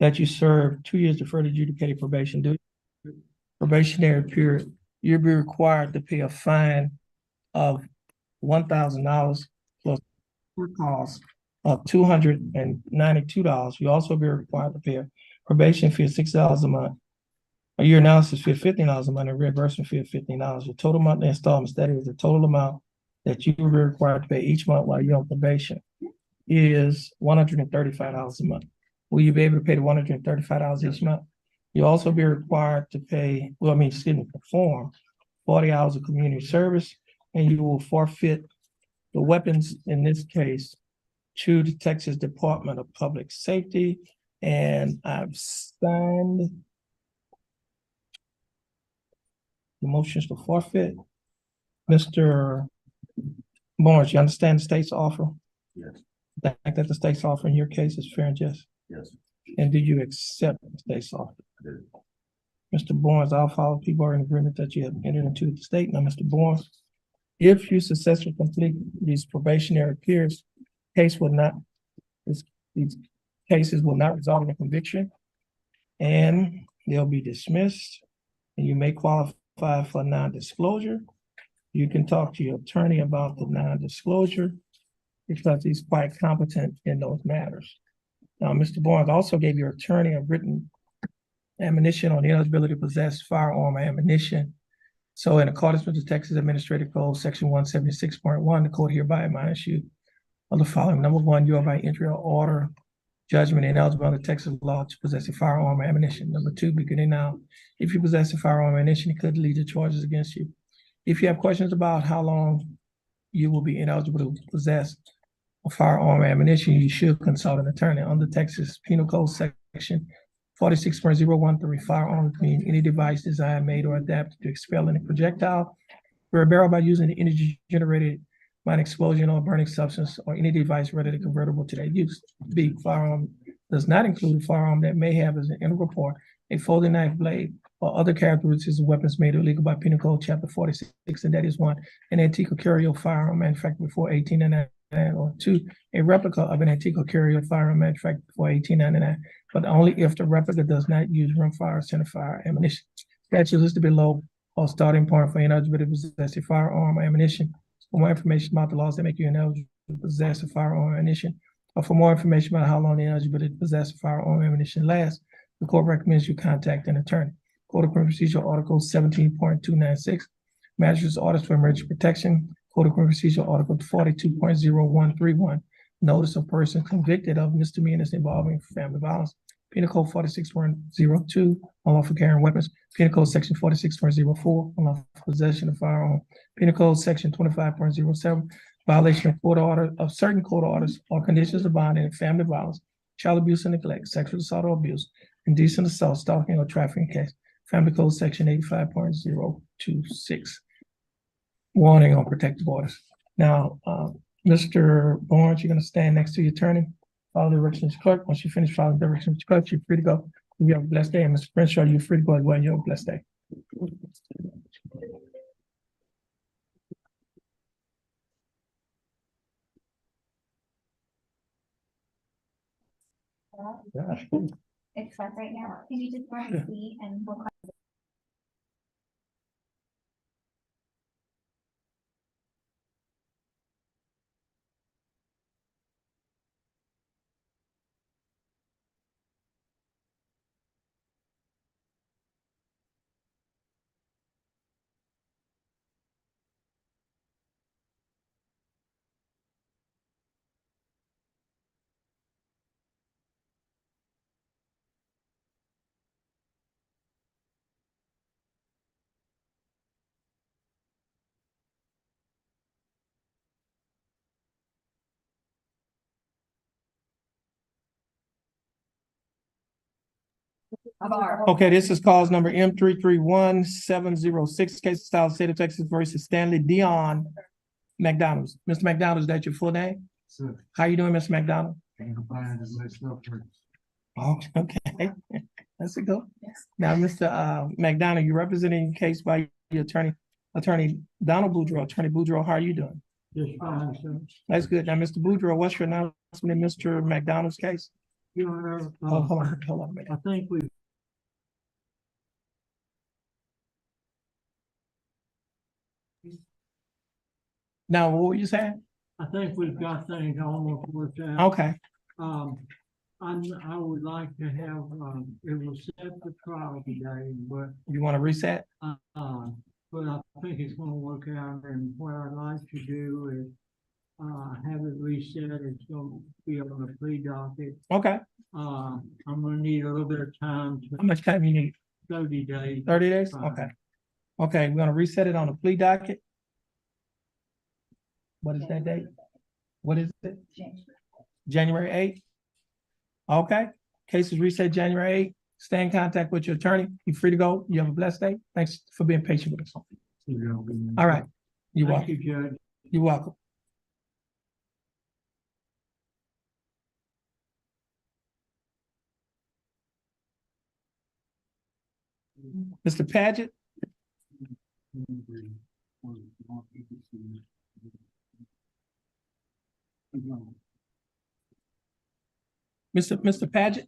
that you serve 2 years deferred adjudicated probation. Due to probationary period, you'll be required to pay a fine of $1,000 plus cost of $292. You also be required to pay a probation fee of $6 a month, a year analysis fee of $15 a month, and reimbursement fee of $15. Your total monthly installments, that is the total amount that you will be required to pay each month while you're on probation, is $135 a month. Will you be able to pay the $135 each month? You'll also be required to pay, perform 40 hours of community service, and you will forfeit the weapons, in this case, to the Texas Department of Public Safety. And I've signed the motions to forfeit. Mr. Barnes, you understand the state's offer? Yes. The fact that the state's offer in your case is fair and just? Yes. And do you accept the state's offer? I do. Mr. Barnes, I'll follow people are in agreement that you have entered into the state. Now, Mr. Barnes, if you successfully complete these probationary periods, these cases will not result in a conviction, and they'll be dismissed, and you may qualify for non-disclosure. You can talk to your attorney about the non-disclosure because he's quite competent in those matters. Now, Mr. Barnes also gave your attorney a written admonition on the eligibility to possess firearm ammunition. So in accordance with the Texas Administrative Code, Section 176.1, the court hereby admonishes you of the following. Number one, you are by entry or order, judgment ineligible under Texas law to possess a firearm ammunition. Number two, beginning now, if you possess a firearm ammunition, it could lead to charges against you. If you have questions about how long you will be ineligible to possess a firearm ammunition, you should consult an attorney. Under Texas Penal Code Section 46.013, firearms mean any device designed, made, or adapted to expel any projectile or a barrel by using the energy generated by an explosion or burning substance, or any device readily convertible to that use. B, firearm does not include a firearm that may have as an integral part a folding knife blade or other characteristics of weapons made illegal by Penal Code Chapter 46, and that is one, an antique or carry firearm manufactured before 1899, or two, a replica of an antique or carry firearm manufactured before 1899, but only if the replica does not use rimfire or centerfire ammunition. Statute listed below or starting point for ineligibility to possess a firearm ammunition. For more information about the laws that make you ineligible to possess a firearm ammunition, or for more information about how long the eligibility to possess a firearm ammunition lasts, the court recommends you contact an attorney. Code of Criminal Procedure Article 17.296, Magistrate's Orders for Emergency Protection. Code of Criminal Procedure Article 42.0131, Notice of person convicted of misdemeanors involving family violence. Penal Code 46.02, unlawful carrying weapons. Penal Code Section 46.04, unlawful possession of firearm. Penal Code Section 25.07, violation of court order of certain court orders or conditions of bond in family violence, child abuse and neglect, sexual assault or abuse, indecent assault, stalking or trafficking case. Family Code Section 85.026, warning on protective orders. Now, Mr. Barnes, you're going to stand next to your attorney, follow the directions of the clerk. Once you finish following the directions of the clerk, you're free to go. You have a blessed day. And Mr. Crenshaw, you're free to go as well. You have a blessed day. It's like right now. Can you just go ahead and see and we'll Okay, this is cause number M331706, case of style state of Texas versus Stanley Dion McDonald. Mr. McDonald, is that your full name? Sir. How you doing, Mr. McDonald? Oh, okay. That's a go. Now, Mr. McDonald, you're representing the case by your attorney Donald Boudreaux. Attorney Boudreaux, how are you doing? Just fine, sir. That's good. Now, Mr. Boudreaux, what's your announcement in Mr. McDonald's case? Your Honor, Oh, hold on a minute. I think we Now, what were you saying? I think we've got things almost worked out. Okay, I would like to have, it was set for trial today, but, you want to reset? but I think it's gonna work out, and what I'd like to do is, have it reset, it's gonna be on the plea docket. Okay, I'm gonna need a little bit of time how to, much time you need? 30 days. 30 days? Fine. Okay. Okay, we're gonna reset it on the plea docket. What is that date? What is it? January 8th? Okay, case is reset January 8th. Stay in contact with your attorney. You're free to go. You have a blessed day. Thanks for being patient with us. All right. You're Thank welcome. you, Judge. You're welcome. Mr. Paget? Mr. Paget?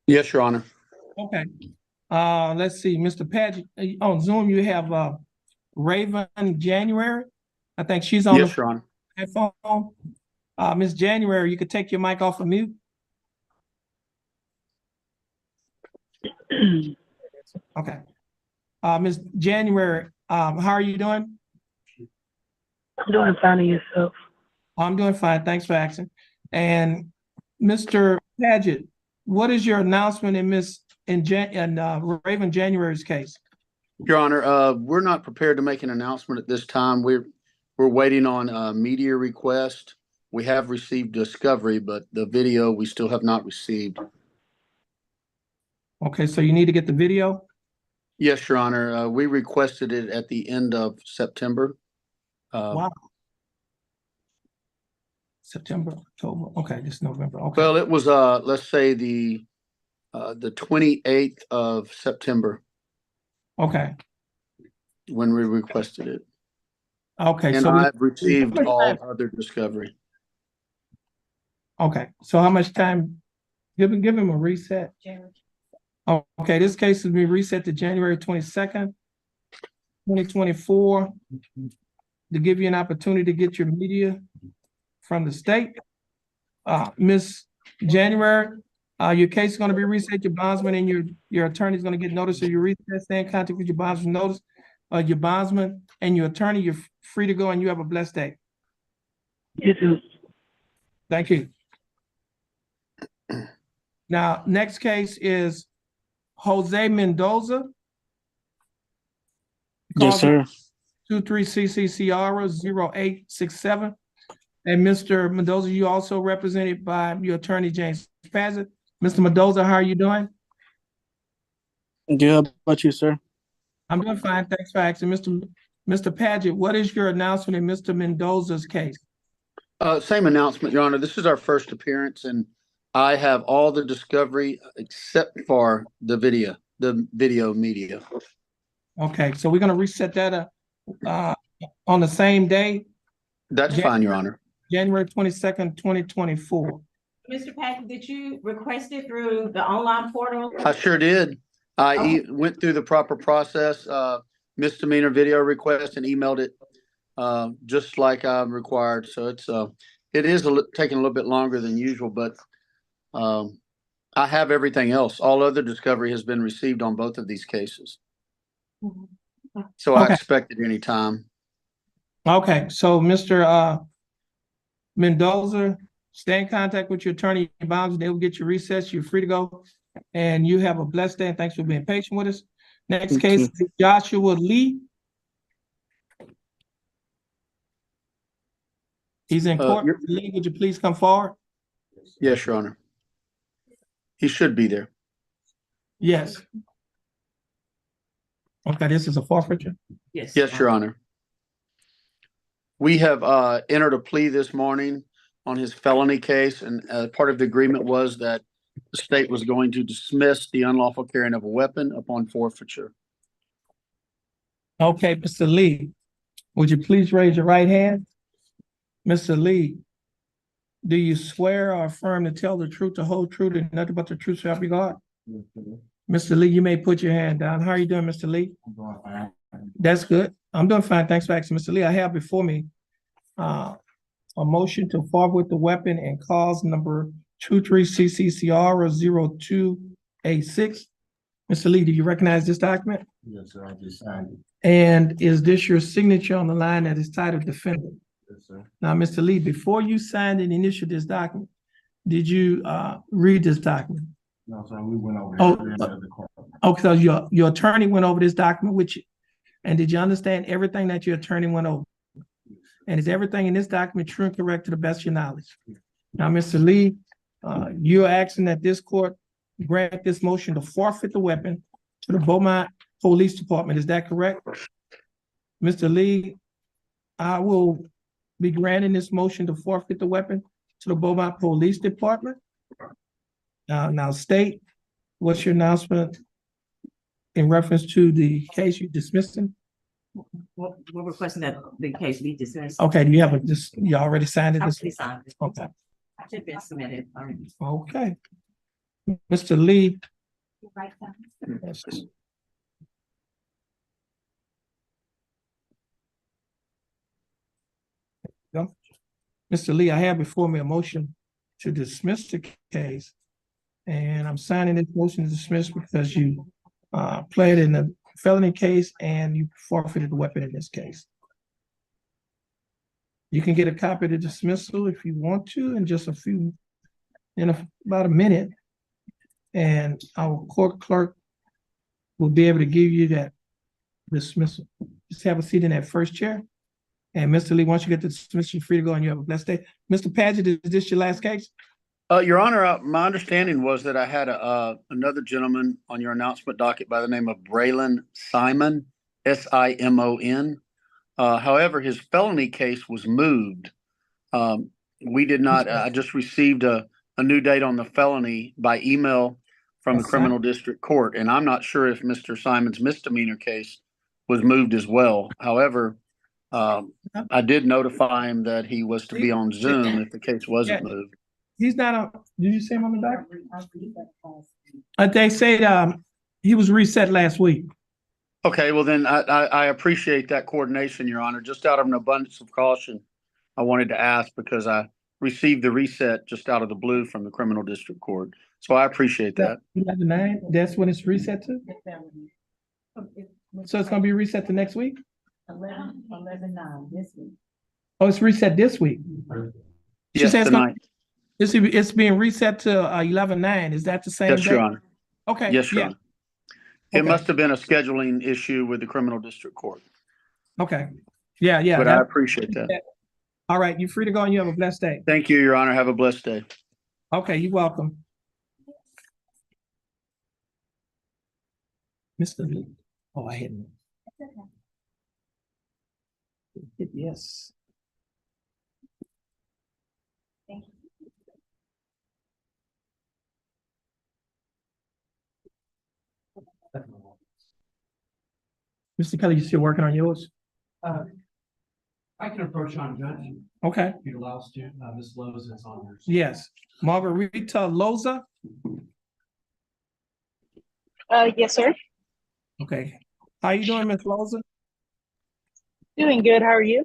Yes, Your Honor. Okay. Let's see, Mr. Paget, on Zoom, you have, Raven January. I think she's on Yes, Your Honor. the phone. Miss January, you could take your mic off of mute. Okay. Miss January, how are you doing? I'm doing fine in yourself. I'm doing fine. Thanks for asking. And Mr. Paget, what is your announcement in Raven January's case? Your Honor, we're not prepared to make an announcement at this time. We're waiting on a media request. We have received discovery, but the video we still have not received. Okay, so you need to get the video? Yes, Your Honor. We requested it at the end of September. Wow. September, October. Okay, this is November. Okay. Well, it was let's say the 28th of September Okay. when we requested it. Okay. And So I've received all other discovery. okay. So how much time? Give him a reset. Oh, okay, this case has been reset to January 22nd, 2024, to give you an opportunity to get your media from the state. Miss January, your case is going to be reset. Your bondsman and your attorney is going to get notice of your reset. Stay in contact with your bondsman notice. Your bondsman and your attorney, you're free to go, and you have a blessed day. You too. Thank you. Now, next case is Jose Mendoza. Yes, sir. 23 CCCR 0867. And Mr. Mendoza, you also represented by your attorney, James Paget. Mr. Mendoza, how are you doing? Good. How about you, sir? I'm doing fine. Thanks for asking. Mr. Paget, what is your announcement in Mr. Mendoza's case? Same announcement, Your Honor. This is our first appearance, and I have all the discovery except for the video media. Okay, so we're gonna reset that on the same day, That's fine, Your Honor. January 22nd, 2024. Mr. Patrick, did you request it through the online portal? I sure did. I went through the proper process, misdemeanor video request, and emailed it just like I'm required. So it is taking a little bit longer than usual, but I have everything else. All other discovery has been received on both of these cases. So I expect it any time. Okay, so Mr. Mendoza, stay in contact with your attorney, Bounds. They will get you recessed. You're free to go. And you have a blessed day. And thanks for being patient with us. Next case is Joshua Lee. He's in court. Lee, would you please come forward? Yes, Your Honor. He should be there. Yes. Okay, this is a forfeiture? Yes. Yes, Your Honor. We have entered a plea this morning on his felony case, and part of the agreement was that the state was going to dismiss the unlawful carrying of a weapon upon forfeiture. Okay, Mr. Lee, would you please raise your right hand? Mr. Lee, do you swear or affirm to tell the truth, the whole truth, and nothing but the truth so help you God? Mr. Lee, you may put your hand down. How are you doing, Mr. Lee? I'm doing fine. That's good. I'm doing fine. Thanks for asking, Mr. Lee. I have before me a motion to forward the weapon and cause number 23CCCR 0286. Mr. Lee, do you recognize this document? Yes, sir, I just signed it. And is this your signature on the line that is titled defendant? Yes, sir. Now, Mr. Lee, before you signed and initialed this document, did you read this document? No, sir, we went over Oh, it in the court. Okay, so your attorney went over this document with you. And did you understand everything that your attorney went over? And is everything in this document true and correct to the best of your knowledge? Now, Mr. Lee, you're asking that this court grant this motion to forfeit the weapon to the Beaumont Police Department. Is that correct? Mr. Lee, I will be granting this motion to forfeit the weapon to the Beaumont Police Department. Now, State, what's your announcement in reference to the case you dismissed him? We're requesting that the case be dismissed. Okay, do you have you already signed it? I already signed it. Okay, Should have been submitted already. okay. Mr. Lee. Right down. Yes. Go. Mr. Lee, I have before me a motion to dismiss the case. And I'm signing this motion to dismiss because you pled in a felony case and you forfeited the weapon in this case. You can get a copy of the dismissal if you want to in just about a minute. And our court clerk will be able to give you that dismissal. Just have a seat in that first chair. And Mr. Lee, once you get the dismissal, you're free to go and you have a blessed day. Mr. Paget, is this your last case? Your Honor, my understanding was that I had another gentleman on your announcement docket by the name of Braylon Simon, Simon. However, his felony case was moved. We did not, I just received a new date on the felony by email from the criminal district court, and I'm not sure if Mr. Simon's misdemeanor case was moved as well. However, I did notify him that he was to be on Zoom if the case wasn't moved. He's not on, did you see him on the dock? They said he was reset last week. Okay, well then I appreciate that coordination, Your Honor. Just out of an abundance of caution, I wanted to ask because I received the reset just out of the blue from the criminal district court. So I appreciate that. 11/9, that's when it's reset to? So it's gonna be reset to next week? 11/9 this week. Oh, it's reset this week? She Yes, said tonight. it's being reset to 11/9. Is that the same Yes, day? Your Honor. Okay. Yes, Your yeah. Honor. It Okay. must have been a scheduling issue with the criminal district court, Okay. Yeah. but I appreciate that. All right, you're free to go and you have a blessed day. Thank you, Your Honor. Have a blessed day. Okay, you're welcome. Mr. Lee. Oh, I hit yes. Thank you. Mr. Kelly, you still working on yours? I can approach on Judge. Okay, If you allow us to, Ms. Lowe's is on yours. yes. Margarita Loza? Yes, sir. Okay. How you doing, Ms. Loza? Doing good. How are you?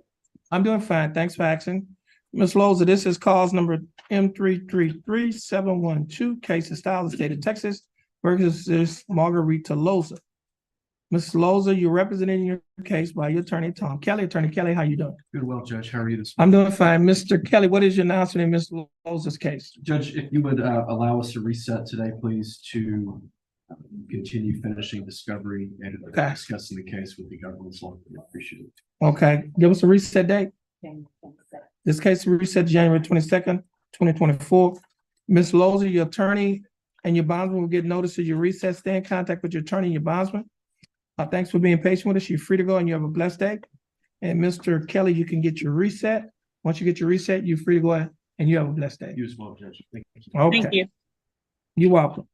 I'm doing fine. Thanks for asking. Ms. Loza, this is cause number M333712, case of style of state of Texas versus Margarita Loza. Ms. Loza, you're representing your case by your attorney, Tom Kelly. Attorney Kelly, how you doing? Good, well, Judge, how are you this I'm morning? doing fine. Mr. Kelly, what is your announcement in Ms. Loza's case? Judge, if you would allow us to reset today, please, to continue finishing discovery and Okay. discussing the case with the government's law. I appreciate it. Okay, give us a reset date. This case will reset January 22nd, 2024. Ms. Loza, your attorney and your bondsman will get notice of your reset. Stay in contact with your attorney and your bondsman. Thanks for being patient with us. You're free to go and you have a blessed day. And Mr. Kelly, you can get your reset. Once you get your reset, you're free to go and you have a blessed day. You as well, Judge. Thank you. Okay. Thank you. You're welcome.